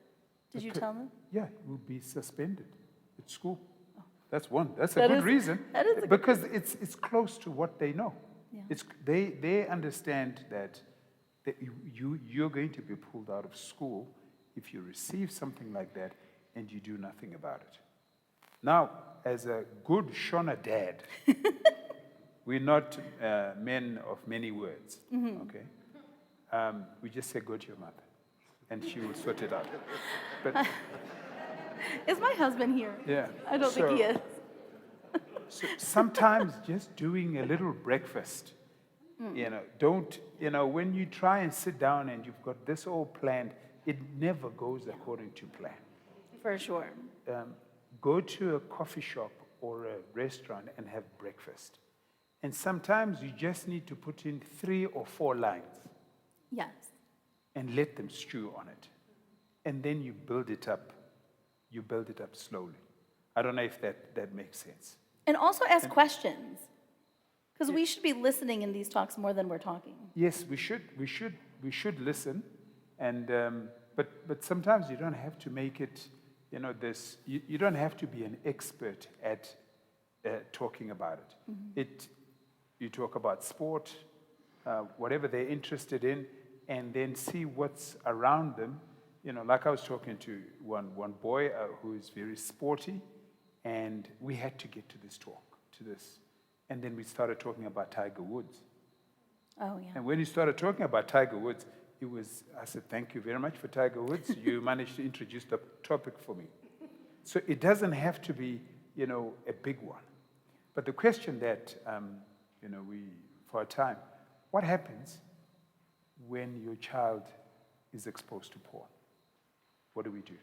Did you tell them? Yeah, it will be suspended at school. That's one. That's a That good is- reason. that is a good because it's close to what they know. Yeah. They understand that you're going to be pulled out of school if you receive something like that and you do nothing about it. Now, as a good Shona dad, we're not men of many words, okay? We just say, go to your mother, and she will sort it out. But Is my husband here? yeah. I don't think he is. So sometimes just doing a little breakfast, when you try and sit down and you've got this all planned, it never goes according to plan. For sure. Go to a coffee shop or a restaurant and have breakfast. And sometimes you just need to put in 3 or 4 lines Yes. and let them stew on it. And then you build it up. You build it up slowly. I don't know if that makes sense. And also ask questions. Because we should be listening in these talks more than we're talking. Yes, we should listen, and but sometimes you don't have to make it, you don't have to be an expert at talking about it. You talk about sport, whatever they're interested in, and then see what's around them. Like I was talking to one boy who is very sporty, and we had to get to this talk, to this. And then we started talking about Tiger Woods. Oh, yeah. And when he started talking about Tiger Woods, I said, thank you very much for Tiger Woods. You managed to introduce the topic for me. So it doesn't have to be, a big one. But the question that, for a time, what happens when your child is exposed to porn? What do we do?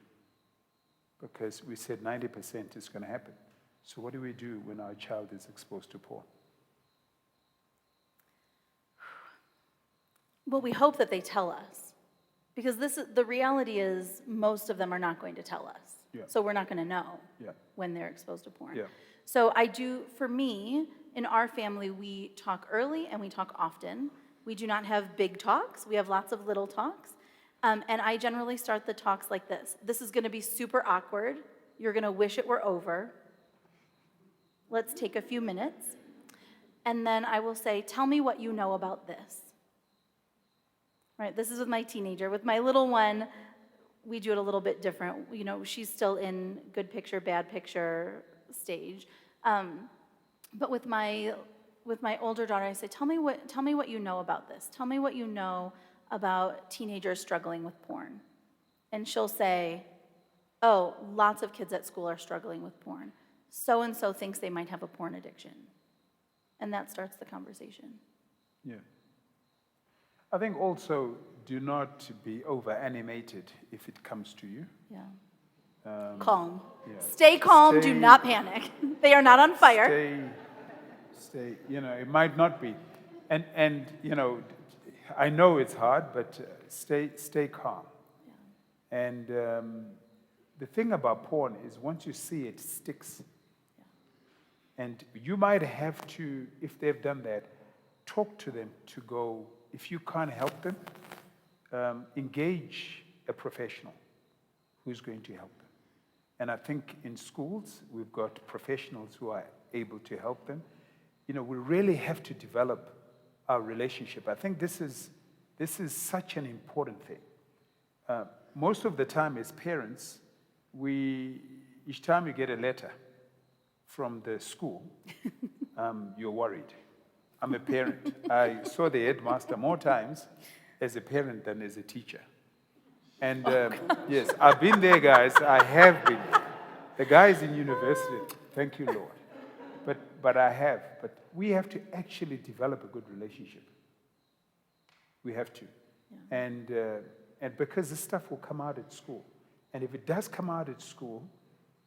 Because we said 90% is going to happen. So what do we do when our child is exposed to porn? Well, we hope that they tell us. Because the reality is most of them are not going to tell us. Yeah. So we're not going to know Yeah. when they're exposed to porn. Yeah. So for me, in our family, we talk early and we talk often. We do not have big talks. We have lots of little talks. And I generally start the talks like this. This is going to be super awkward. You're going to wish it were over. Let's take a few minutes. And then I will say, tell me what you know about this. Right, this is with my teenager. With my little one, we do it a little bit different. She's still in good picture, bad picture stage. But with my older daughter, I say, tell me what you know about this. Tell me what you know about teenagers struggling with porn. And she'll say, oh, lots of kids at school are struggling with porn. So-and-so thinks they might have a porn addiction. And that starts the conversation. Yeah. I think also do not be over animated if it comes to you. Yeah. Calm. Yeah. Stay calm, do not panic. They are not on fire. Stay, it might not be. And I know it's hard, but stay calm. Yeah. And the thing about porn is once you see it, it sticks. Yeah. And you might have to, if they've done that, talk to them to go, if you can't help them, engage a professional who's going to help them. And I think in schools, we've got professionals who are able to help them. We really have to develop our relationship. I think this is such an important thing. Most of the time as parents, each time you get a letter from the school, you're worried. I'm a parent. I saw the headmaster more times as a parent than as a teacher. And yes, I've been there, guys. I have been there. The guys in university, thank you, Lord. But I have. But we have to actually develop a good relationship. We have to. Yeah. And because this stuff will come out at school. And if it does come out at school,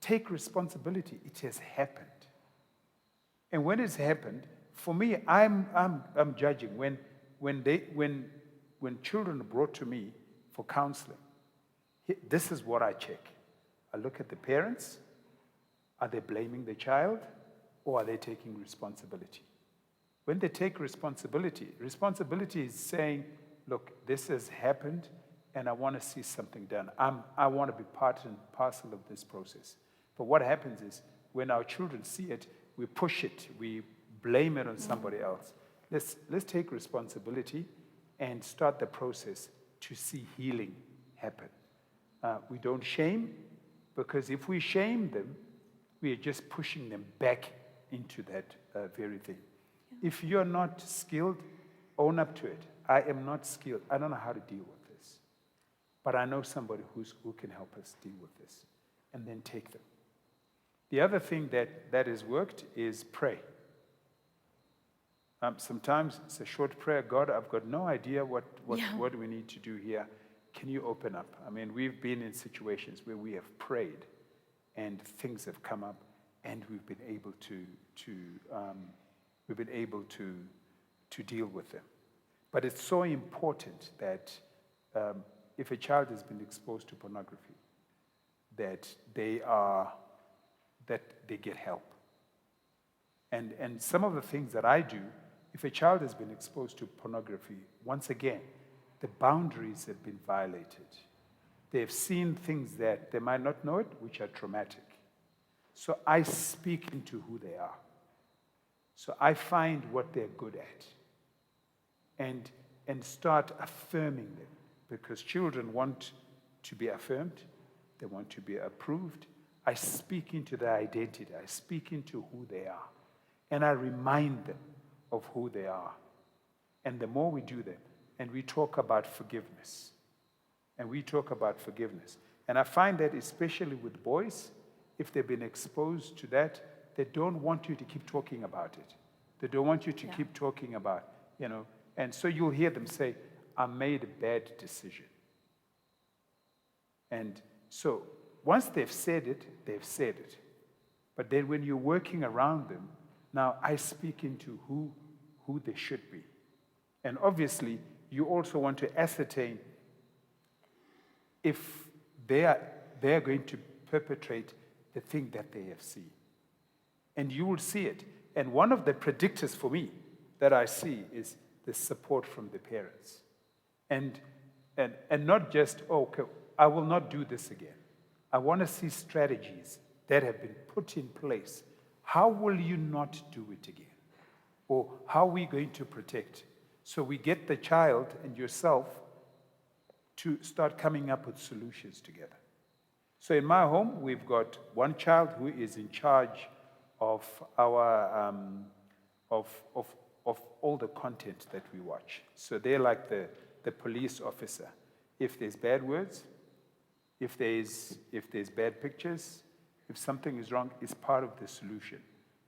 take responsibility. It has happened. And when it's happened, for me, I'm judging. When children are brought to me for counseling, this is what I check. I look at the parents. Are they blaming the child, or are they taking responsibility? When they take responsibility is saying, look, this has happened, and I want to see something done. I want to be part and parcel of this process. But what happens is, when our children see it, we push it, we blame it on somebody else. Let's take responsibility and start the process to see healing happen. We don't shame, because if we shame them, we are just pushing them back into that very thing. Yeah. If you're not skilled, own up to it. I am not skilled. I don't know how to deal with this. But I know somebody who can help us deal with this. And then take them. The other thing that has worked is pray. Sometimes it's a short prayer. God, I've got no idea what we need to do here. Can you open up? I mean, we've been in situations where we have prayed and things have come up, and we've been able to deal with them. But it's so important that if a child has been exposed to pornography, that they get help. And some of the things that I do, if a child has been exposed to pornography, once again, the boundaries have been violated. They've seen things that they might not know it, which are traumatic. So I speak into who they are. So I find what they're good at and start affirming them, because children want to be affirmed. They want to be approved. I speak into their identity. I speak into who they are. And I remind them of who they are. And the more we do that, and we talk about forgiveness. And I find that especially with boys, if they've been exposed to that, they don't want you to keep talking about it. They don't want you to keep talking about, And so you'll hear them say, I made a bad decision. And so once they've said it, they've said it. But then when you're working around them, now I speak into who they should be. And obviously, you also want to ascertain if they are going to perpetrate the thing that they have seen. And you will see it. And one of the predictors for me that I see is the support from the parents. And not just, okay, I will not do this again. I want to see strategies that have been put in place. How will you not do it again? Or how are we going to protect? So we get the child and yourself to start coming up with solutions together. So in my home, we've got one child who is in charge of our of all the content that we watch. So they're like the police officer. If there's bad words, if there's bad pictures, if something is wrong, it's part of the solution.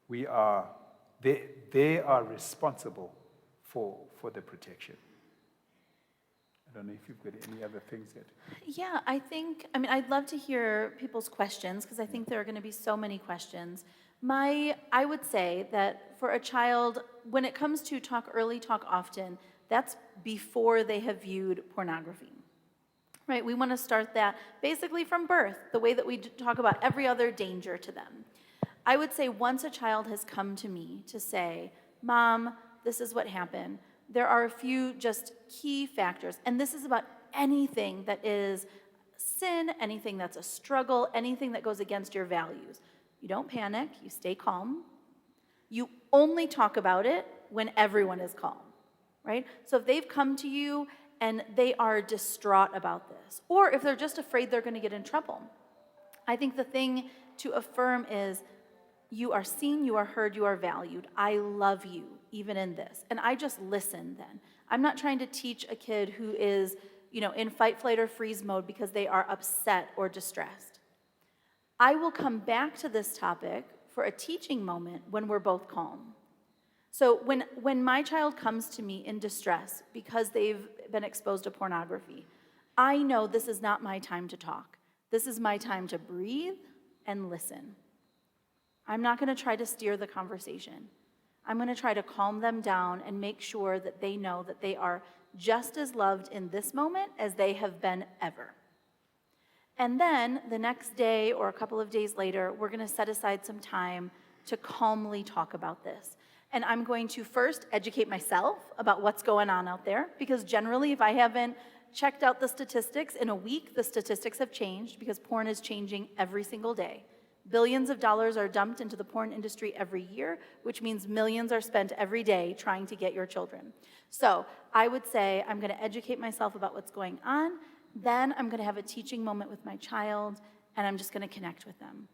They are responsible for the protection. I don't know if you've got any other things that... Yeah, I'd love to hear people's questions, because I think there are going to be so many questions. I would say that for a child, when it comes to talk early, talk often, that's before they have viewed pornography. Right? We want to start that basically from birth, the way that we talk about every other danger to them. I would say once a child has come to me to say, Mom, this is what happened, there are a few just key factors, and this is about anything that is sin, anything that's a struggle, anything that goes against your values. You don't panic, you stay calm. You only talk about it when everyone is calm. right? So if they've come to you and they are distraught about this, or if they're just afraid they're going to get in trouble, I think the thing to affirm is, you are seen, you are heard, you are valued. I love you, even in this. And I just listen then. I'm not trying to teach a kid who is, in fight, flight, or freeze mode because they are upset or distressed. I will come back to this topic for a teaching moment when we're both calm. So when my child comes to me in distress because they've been exposed to pornography, I know this is not my time to talk. This is my time to breathe and listen. I'm not going to try to steer the conversation. I'm going to try to calm them down and make sure that they know that they are just as loved in this moment as they have been ever. And then the next day or a couple of days later, we're going to set aside some time to calmly talk about this. And I'm going to first educate myself about what's going on out there, because generally if I haven't checked out the statistics in a week, the statistics have changed because porn is changing every single day. Billions of dollars are dumped into the porn industry every year, which means millions are spent every day trying to get your children. So I would say I'm going to educate myself about what's going on. Then I'm going to have a teaching moment with my child, and I'm just going to connect with them.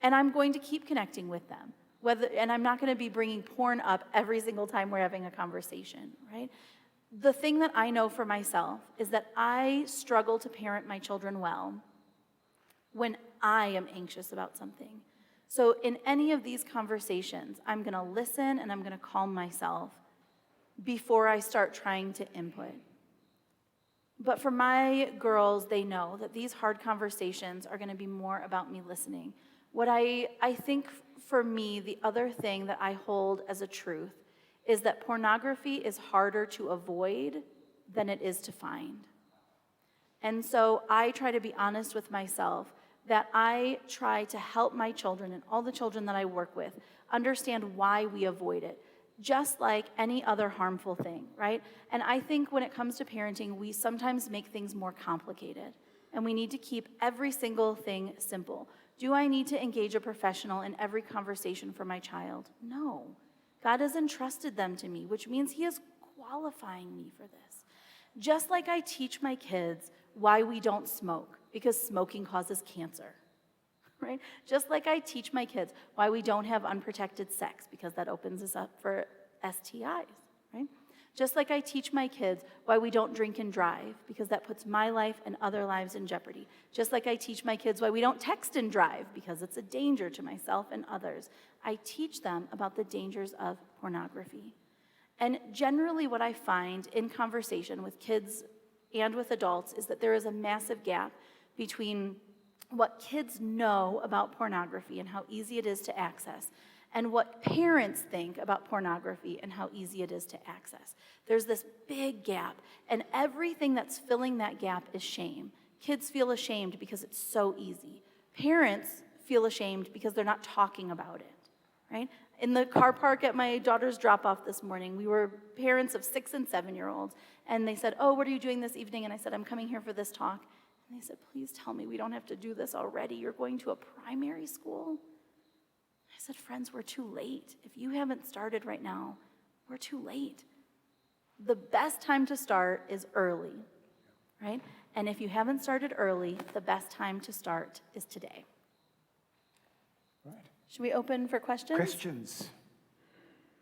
And I'm going to keep connecting with them. And I'm not going to be bringing porn up every single time we're having a conversation, right? The thing that I know for myself is that I struggle to parent my children well when I am anxious about something. So in any of these conversations, I'm going to listen and I'm going to calm myself before I start trying to input. But for my girls, they know that these hard conversations are going to be more about me listening. What I think for me, the other thing that I hold as a truth is that pornography is harder to avoid than it is to find. And so I try to be honest with myself that I try to help my children and all the children that I work with understand why we avoid it, just like any other harmful thing, right? And I think when it comes to parenting, we sometimes make things more complicated, and we need to keep every single thing simple. Do I need to engage a professional in every conversation for my child? No. God has entrusted them to me, which means He is qualifying me for this. Just like I teach my kids why we don't smoke, because smoking causes cancer, right? Just like I teach my kids why we don't have unprotected sex, because that opens us up for STIs, right? Just like I teach my kids why we don't drink and drive, because that puts my life and other lives in jeopardy. Just like I teach my kids why we don't text and drive, because it's a danger to myself and others. I teach them about the dangers of pornography. And generally what I find in conversation with kids and with adults is that there is a massive gap between what kids know about pornography and how easy it is to access, and what parents think about pornography and how easy it is to access. There's this big gap, and everything that's filling that gap is shame. Kids feel ashamed because it's so easy. Parents feel ashamed because they're not talking about it, right? In the car park at my daughter's drop-off this morning, we were parents of 6- and 7-year-olds, and they said, "Oh, what are you doing this evening?" And I said, "I'm coming here for this talk." And they said, "Please tell me we don't have to do this already. You're going to a primary school?" I said, "Friends, we're too late. If you haven't started right now, we're too late. The best time to start is early, right? And if you haven't started early, the best time to start is today." Right. Should we open for questions? Questions.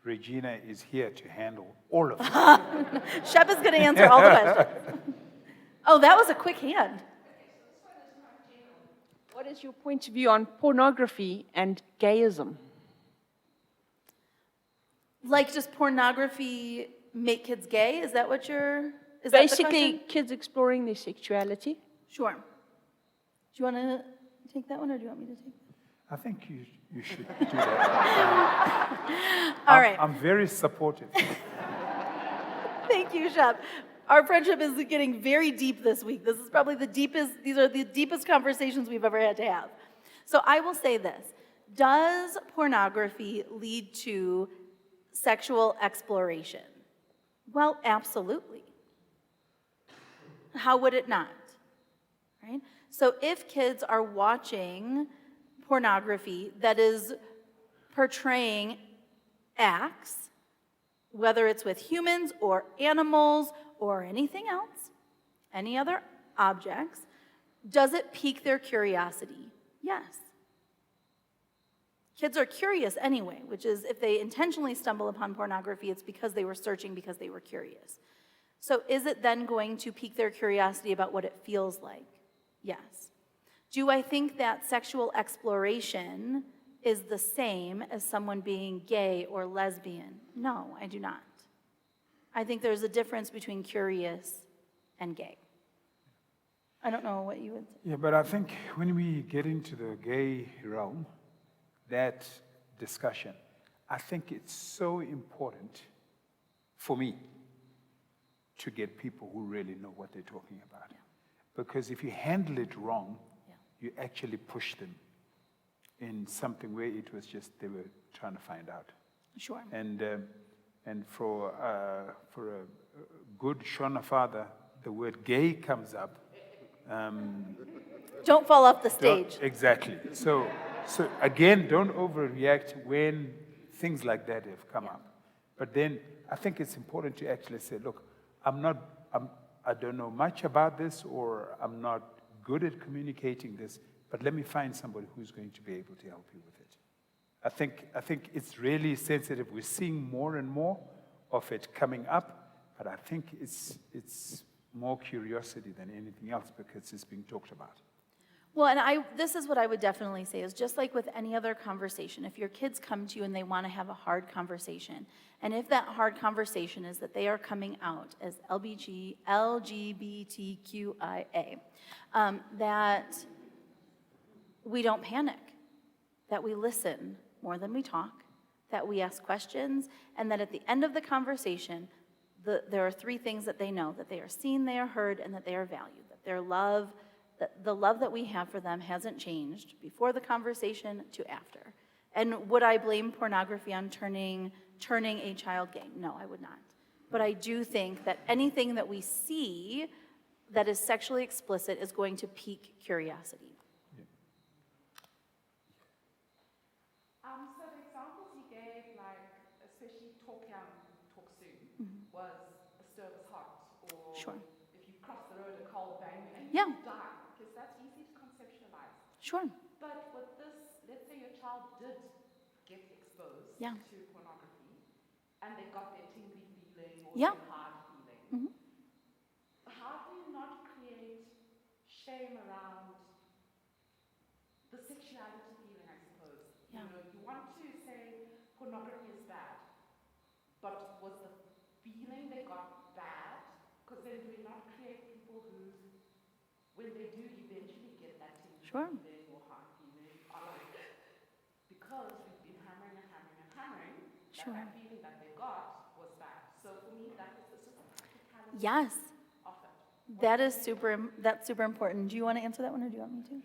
Regina is here to handle all of them. Shep is going to answer all the questions. Oh, that was a quick hand. What is your point of view on pornography and gayism? Like, does pornography make kids gay? Is that what you're... Is Basically, that the question? kids exploring their sexuality. Sure. Do you want to take that one, or do you want me to take it? I think you should do that. All right. I'm very supportive. Thank you, Shep. Our friendship is getting very deep this week. This is probably these are the deepest conversations we've ever had to have. So I will say this. Does pornography lead to sexual exploration? Well, absolutely. How would it not? Right? So if kids are watching pornography that is portraying acts whether it's with humans or animals or anything else, any other objects, does it pique their curiosity? Yes. Kids are curious anyway, which is if they intentionally stumble upon pornography, it's because they were searching because they were curious. So is it then going to pique their curiosity about what it feels like? Yes. Do I think that sexual exploration is the same as someone being gay or lesbian? No, I do not. I think there's a difference between curious and gay. I don't know what you would say. Yeah, but I think when we get into the gay realm, that discussion, I think it's so important for me to get people who really know what they're talking about. Yeah. Because if you handle it wrong, Yeah. you actually push them in something where it was just they were trying to find out. Sure. And for a good Shona father, the word gay comes up. Don't fall off the Don't- stage. Exactly. So again, don't overreact when things like that have come up. But then I think it's important to actually say, look, I don't know much about this, or I'm not good at communicating this, but let me find somebody who's going to be able to help you with it. I think it's really sensitive. We're seeing more and more of it coming up, but I think it's more curiosity than anything else because it's being talked about. Well, and this is what I would definitely say is just like with any other conversation, if your kids come to you and they want to have a hard conversation, and if that hard conversation is that they are coming out as LGBTQIA, that we don't panic, that we listen more than we talk, that we ask questions, and that at the end of the conversation, there are three things that they know: that they are seen, they are heard, and that they are valued, that their love, that the love that we have for them hasn't changed before the conversation to after. And would I blame pornography on turning a child gay? No, I would not. But I do think that anything that we see that is sexually explicit is going to pique curiosity. So the examples you gave, like especially talk young, talk soon, was a stir was hot, or Sure. if you cross the road, a car will bang you and Yeah. you die, because that's easy to conceptualize. Sure. But with this, let's say your child did get exposed Yeah. to pornography, and they got their tingly feeling or Yeah. their hard feeling. Mhm. How do you not create shame around the sexuality feeling, I suppose? Yeah. You know, you want to say pornography is bad, but was the feeling they got bad? Because then do we not create people who, when they do eventually get that tingly Sure. feeling or hard feeling, are like, because we've been hammering and hammering and hammering, Sure. that feeling that they got was bad. So for me, it's just a practicality Yes. of it. That's super important. Do you want to answer that one or do you want me to?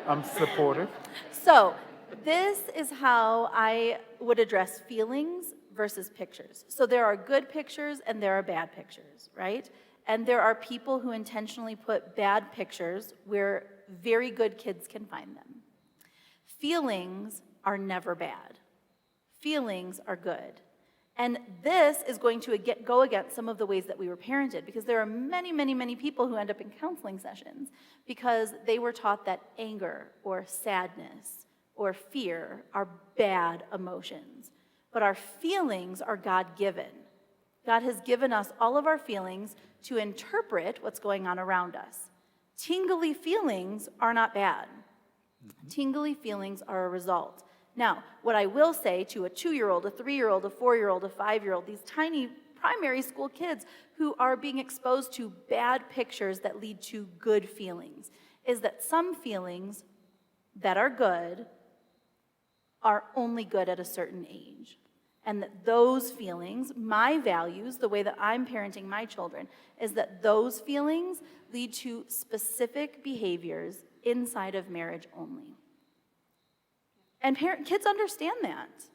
I'm supportive. So, this is how I would address feelings versus pictures. So, there are good pictures and there are bad pictures, right? And there are people who intentionally put bad pictures where very good kids can find them. Feelings are never bad. Feelings are good. And this is going to go against some of the ways that we were parented, because there are many, many, many people who end up in counseling sessions because they were taught that anger or sadness or fear are bad emotions. But our feelings are God-given. God has given us all of our feelings to interpret what's going on around us. Tingly feelings are not bad. Tingly feelings are a result. Now, what I will say to a 2-year-old, a 3-year-old, a 4-year-old, a 5-year-old, these tiny primary school kids who are being exposed to bad pictures that lead to good feelings, is that some feelings that are good are only good at a certain age. And that those feelings, my values, the way that I'm parenting my children, is that those feelings lead to specific behaviors inside of marriage only. And kids understand that.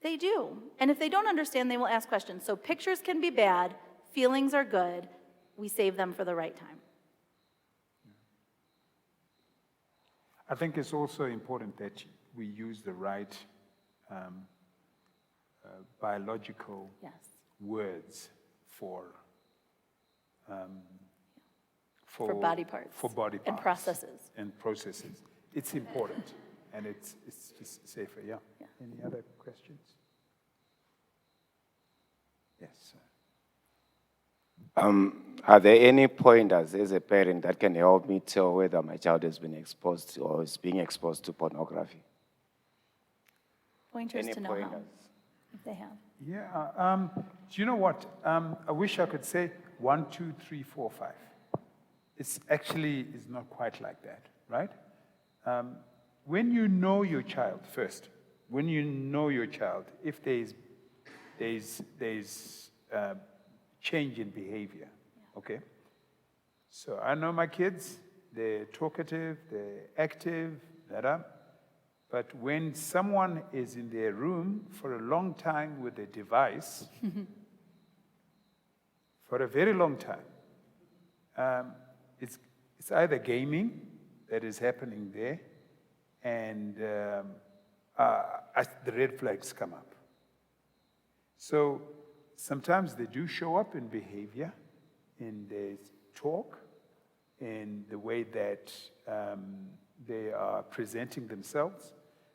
They do. And if they don't understand, they will ask questions. So pictures can be bad, feelings are good. We save them for the right time. I think it's also important that we use the right biological Yes. words for For body parts. For body parts. And processes. And processes. It's important, and it's just safer, yeah. Any other questions? Yes, sir. Are there any pointers as a parent that can help me tell whether my child has been exposed or is being exposed to pornography? Pointers Any to know how, pointers? if they have. Yeah, do you know what? I wish I could say 1, 2, 3, 4, 5. It's actually is not quite like that, right? When you know your child first, when you know your child, if there's change in behavior, okay? So I know my kids, they're talkative, they're active, but when someone is in their room for a long time with a device, for a very long time, it's either gaming that is happening there, and the red flags come up. So sometimes they do show up in behavior, in their talk, in the way that they are presenting themselves.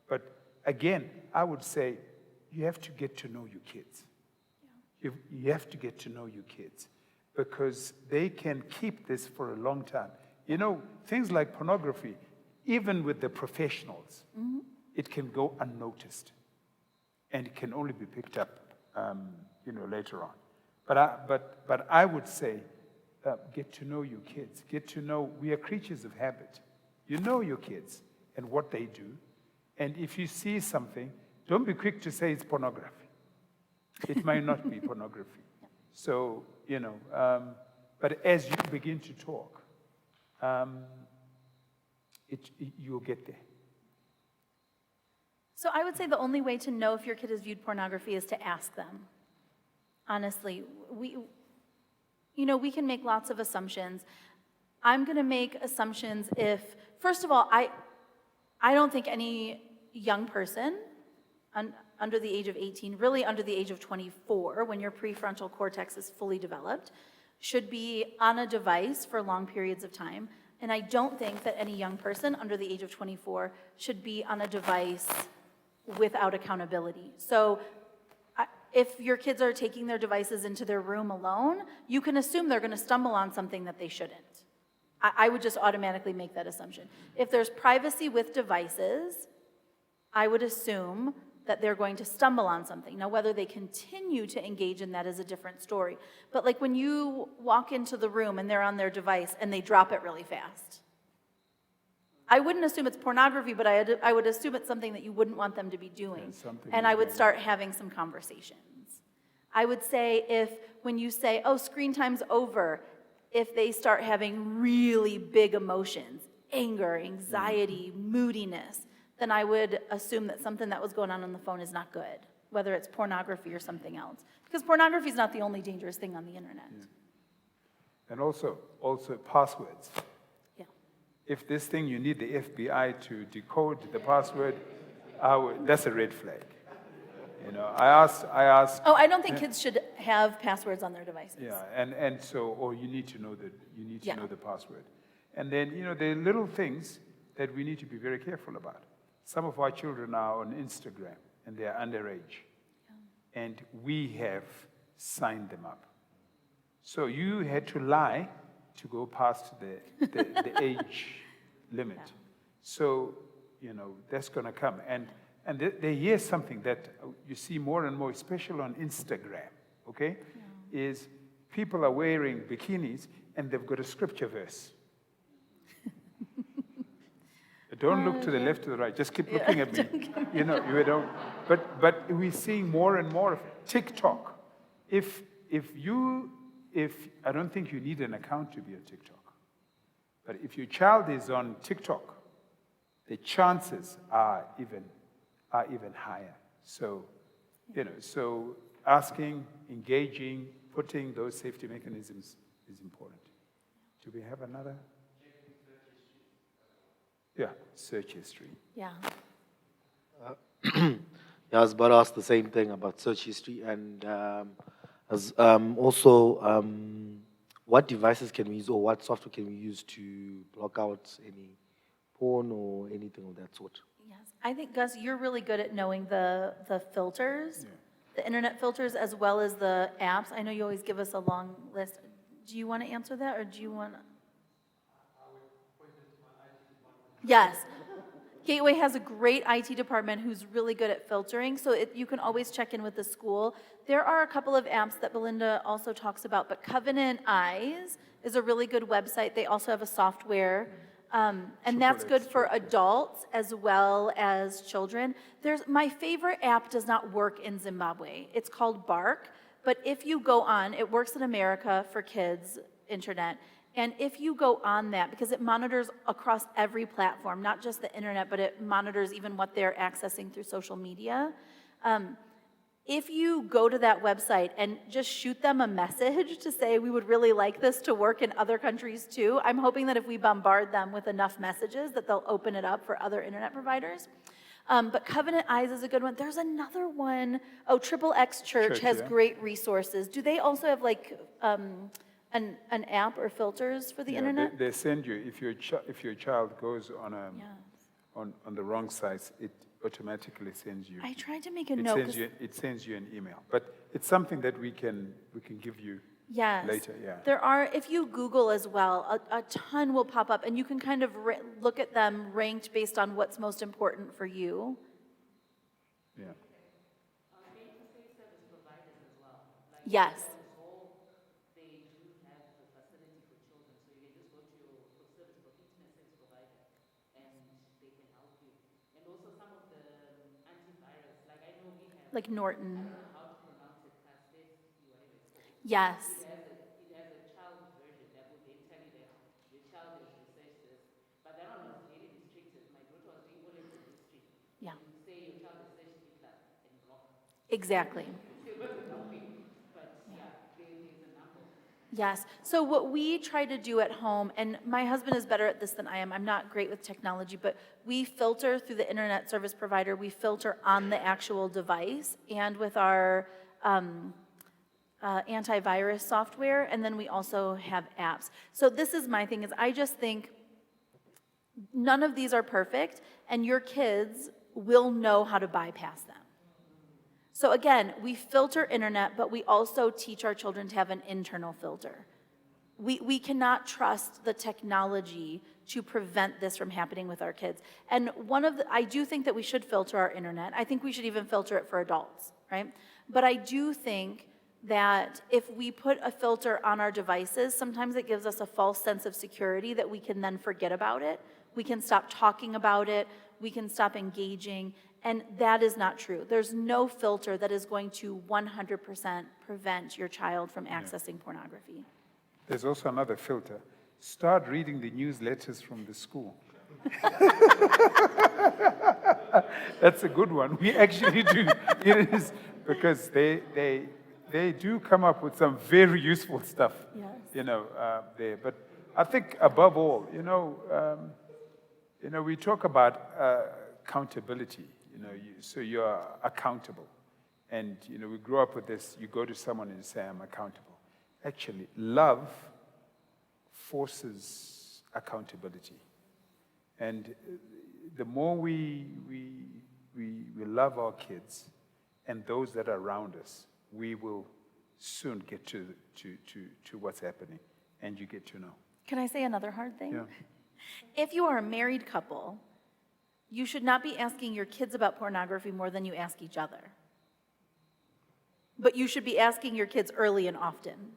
But again, I would say you have to get to know your kids. You have to get to know your kids, because they can keep this for a long time. You know, things like pornography, even with the professionals, it can go unnoticed, and it can only be picked up, later on. But I would say, get to know your kids. Get to know, we are creatures of habit. You know your kids and what they do, and if you see something, don't be quick to say it's pornography. It might not be pornography. So, but as you begin to talk, you'll get there. So I would say the only way to know if your kid has viewed pornography is to ask them. Honestly, we can make lots of assumptions. I'm going to make assumptions if, first of all, I don't think any young person under the age of 18, really under the age of 24, when your prefrontal cortex is fully developed, should be on a device for long periods of time. And I don't think that any young person under the age of 24 should be on a device without accountability. So if your kids are taking their devices into their room alone, you can assume they're going to stumble on something that they shouldn't. I would just automatically make that assumption. If there's privacy with devices, I would assume that they're going to stumble on something. Now, whether they continue to engage in that is a different story. But like when you walk into the room and they're on their device and they drop it really fast, I wouldn't assume it's pornography, but I would assume it's something that you wouldn't want them to be doing. And I would start having some conversations. I would say when you say, oh, screen time's over, if they start having really big emotions, anger, anxiety, moodiness, then I would assume that something that was going on the phone is not good, whether it's pornography or something else. Because pornography is not the only dangerous thing on the internet. Yeah. And also passwords. Yeah. If this thing, you need the FBI to decode the password, that's a red flag. I asked. Oh, I don't think kids should have passwords on their devices. Yeah, and so, or you need to know know the password. And then, there are little things that we need to be very careful about. Some of our children are on Instagram, and they are underage. Yeah. And we have signed them up. So you had to lie to go past the age limit. Yeah. So, that's going to come. And here's something that you see more and more, especially on Instagram, okay? Yeah. Is people are wearing bikinis, and they've got a scripture verse. Don't look to the left or the right. Just keep looking at me. You don't. But we're seeing more and more of TikTok. If I don't think you need an account to be on TikTok. But if your child is on TikTok, the chances are even higher. So, so asking, engaging, putting those safety mechanisms is important. Do we have another? Yeah, search history. Yeah. Yeah, I was about to ask the same thing about search history and what devices can we use or what software can we use to block out any porn or anything of that sort? Yes, I think, Gus, you're really good at knowing the filters, the internet filters, as well as the apps. I know you always give us a long list. Do you want to answer that, or do you want? Yes. Gateway has a great IT department who's really good at filtering, so you can always check in with the school. There are a couple of apps that Belinda also talks about, but Covenant Eyes is a really good website. They also have a software, and that's good for adults as well as children. My favorite app does not work in Zimbabwe. It's called Bark, but if you go on, it works in America for kids, internet. And if you go on that, because it monitors across every platform, not just the internet, but it monitors even what they're accessing through social media. If you go to that website and just shoot them a message to say, we would really like this to work in other countries too, I'm hoping that if we bombard them with enough messages that they'll open it up for other internet providers. But Covenant Eyes is a good one. There's another one. Oh, Triple X Church has great resources. Do they also have like an app or filters for the internet? They send you, if your child goes on the wrong sites, it automatically sends you. I tried to make a note. It sends you an email. But it's something that we can give you later. Yeah. There are, if you Google as well, a ton will pop up, and you can kind of look at them ranked based on what's most important for you. Yeah. Yes. Like Norton. Yes. It has a child version that will then tell you that your child has researched this. But that one was very restricted. My daughter was doing all the history. Yeah. You say your child researched Hitler and block. Exactly. It wasn't helping. But yeah, there's a number. Yes. So what we try to do at home, and my husband is better at this than I am. I'm not great with technology, but we filter through the internet service provider. We filter on the actual device and with our antivirus software, and then we also have apps. So this is my thing, is I just think none of these are perfect, and your kids will know how to bypass them. So again, we filter internet, but we also teach our children to have an internal filter. We cannot trust the technology to prevent this from happening with our kids. And I do think that we should filter our internet. I think we should even filter it for adults, right? But I do think that if we put a filter on our devices, sometimes it gives us a false sense of security that we can then forget about it. We can stop talking about it. We can stop engaging. And that is not true. There's no filter that is going to 100% prevent your child from accessing pornography. There's also another filter. Start reading the newsletters from the school. That's a good one. We actually do. It is, because they do come up with some very useful stuff. Yes. There. But I think above all, we talk about accountability. So you're accountable, and we grew up with this. You go to someone and you say, "I'm accountable." Actually, love forces accountability, and the more we love our kids and those that are around us, we will soon get to what's happening, and you get to know. Can I say another hard thing? Yeah. If you are a married couple, you should not be asking your kids about pornography more than you ask each other. But you should be asking your kids early and often.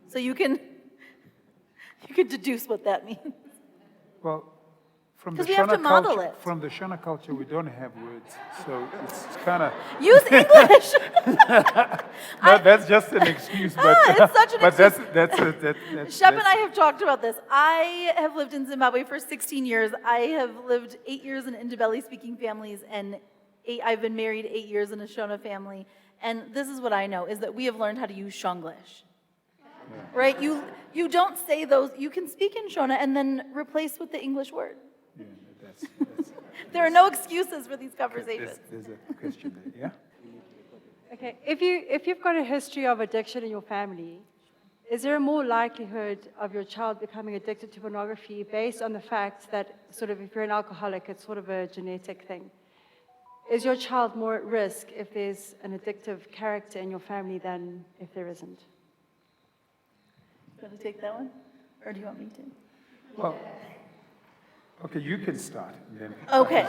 So you can deduce what that means. Well, from the 'Cause we have to model culture, it. from the Shona culture, we don't have words, so it's kind of. Use English. No, that's just an excuse, but it's such an but excuse. that's Shep and I have talked about this. I have lived in Zimbabwe for 16 years. I have lived 8 years in Ndebele-speaking families, and I've been married 8 years in a Shona family. And this is what I know, is that we have learned how to use Shonglish. Right? You don't say those. You can speak in Shona and then replace with the English word. Yeah, There are no excuses for these conversations. There's a question there, yeah? Okay, if you've got a history of addiction in your family, is there a more likelihood of your child becoming addicted to pornography based on the fact that sort of if you're an alcoholic, it's sort of a genetic thing? Is your child more at risk if there's an addictive character in your family than if there isn't? You want to take that one? Or do you want me to? Well, okay, you can start. And then Okay.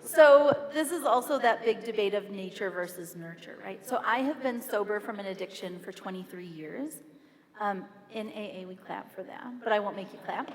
So this is also that big debate of nature versus nurture, right? So I have been sober from an addiction for 23 years. In AA, we clap for that, but I won't make you clap.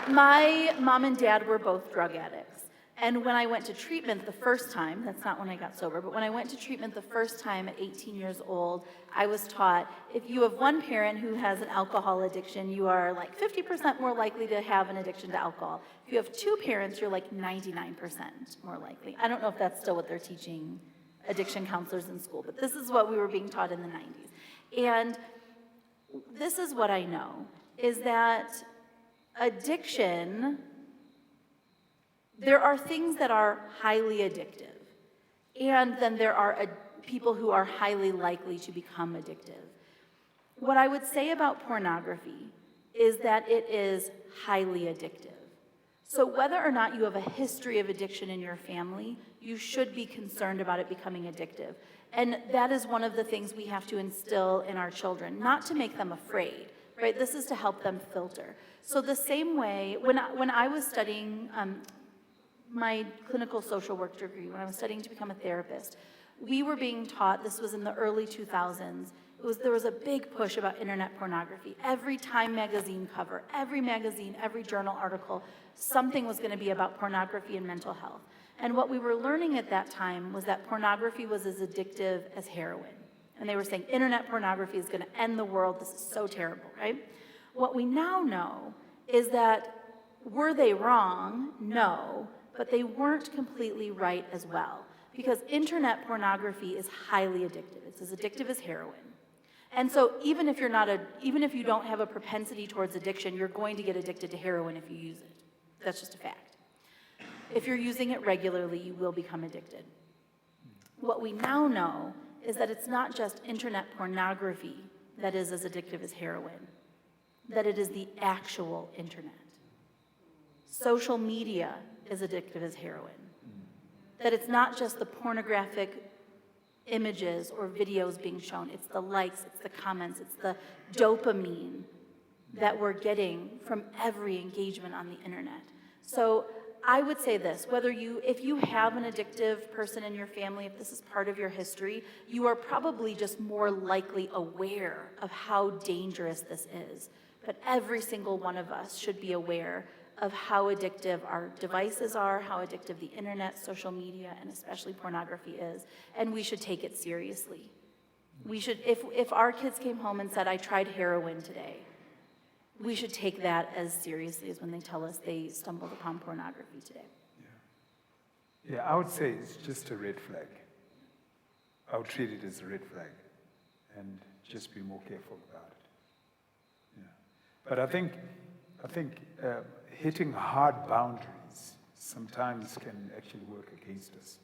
My mom and dad were both drug addicts. And when I went to treatment the first time, that's not when I got sober, but when I went to treatment the first time at 18 years old, I was taught if you have one parent who has an alcohol addiction, you are like 50% more likely to have an addiction to alcohol. If you have two parents, you're like 99% more likely. I don't know if that's still what they're teaching addiction counselors in school, but this is what we were being taught in the 90s. And this is what I know, is that addiction, there are things that are highly addictive, and then there are people who are highly likely to become addictive. What I would say about pornography is that it is highly addictive. So whether or not you have a history of addiction in your family, you should be concerned about it becoming addictive. And that is one of the things we have to instill in our children, not to make them afraid, right? This is to help them filter. So the same way, when I was studying my clinical social work degree, when I was studying to become a therapist, we were being taught, this was in the early 2000s, there was a big push about internet pornography. Every Time magazine cover, every magazine, every journal article, something was going to be about pornography and mental health. And what we were learning at that time was that pornography was as addictive as heroin. And they were saying internet pornography is going to end the world, this is so terrible, right? What we now know is that, were they wrong? No, but they weren't completely right as well. Because internet pornography is highly addictive. It's as addictive as heroin. And so even if you don't have a propensity towards addiction, you're going to get addicted to heroin if you use it. That's just a fact. If you're using it regularly, you will become addicted. What we now know is that it's not just internet pornography that is as addictive as heroin, that it is the actual internet. Social media is addictive as heroin. That it's not just the pornographic images or videos being shown, it's the likes, it's the comments, it's the dopamine that we're getting from every engagement on the internet. So I would say this, if you have an addictive person in your family, if this is part of your history, you are probably just more likely aware of how dangerous this is. But every single one of us should be aware of how addictive our devices are, how addictive the internet, social media, and especially pornography is, and we should take it seriously. We should, if our kids came home and said, I tried heroin today, we should take that as seriously as when they tell us they stumbled upon pornography today. Yeah, I would say it's just a red flag. I would treat it as a red flag and just be more careful about it. Yeah. But I think hitting hard boundaries sometimes can actually work against us.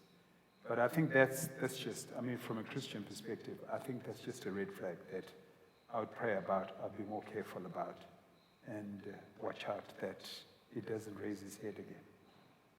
But I think that's just, from a Christian perspective, I think that's just a red flag that I would pray about, I'd be more careful about, and watch out that it doesn't raise its head again.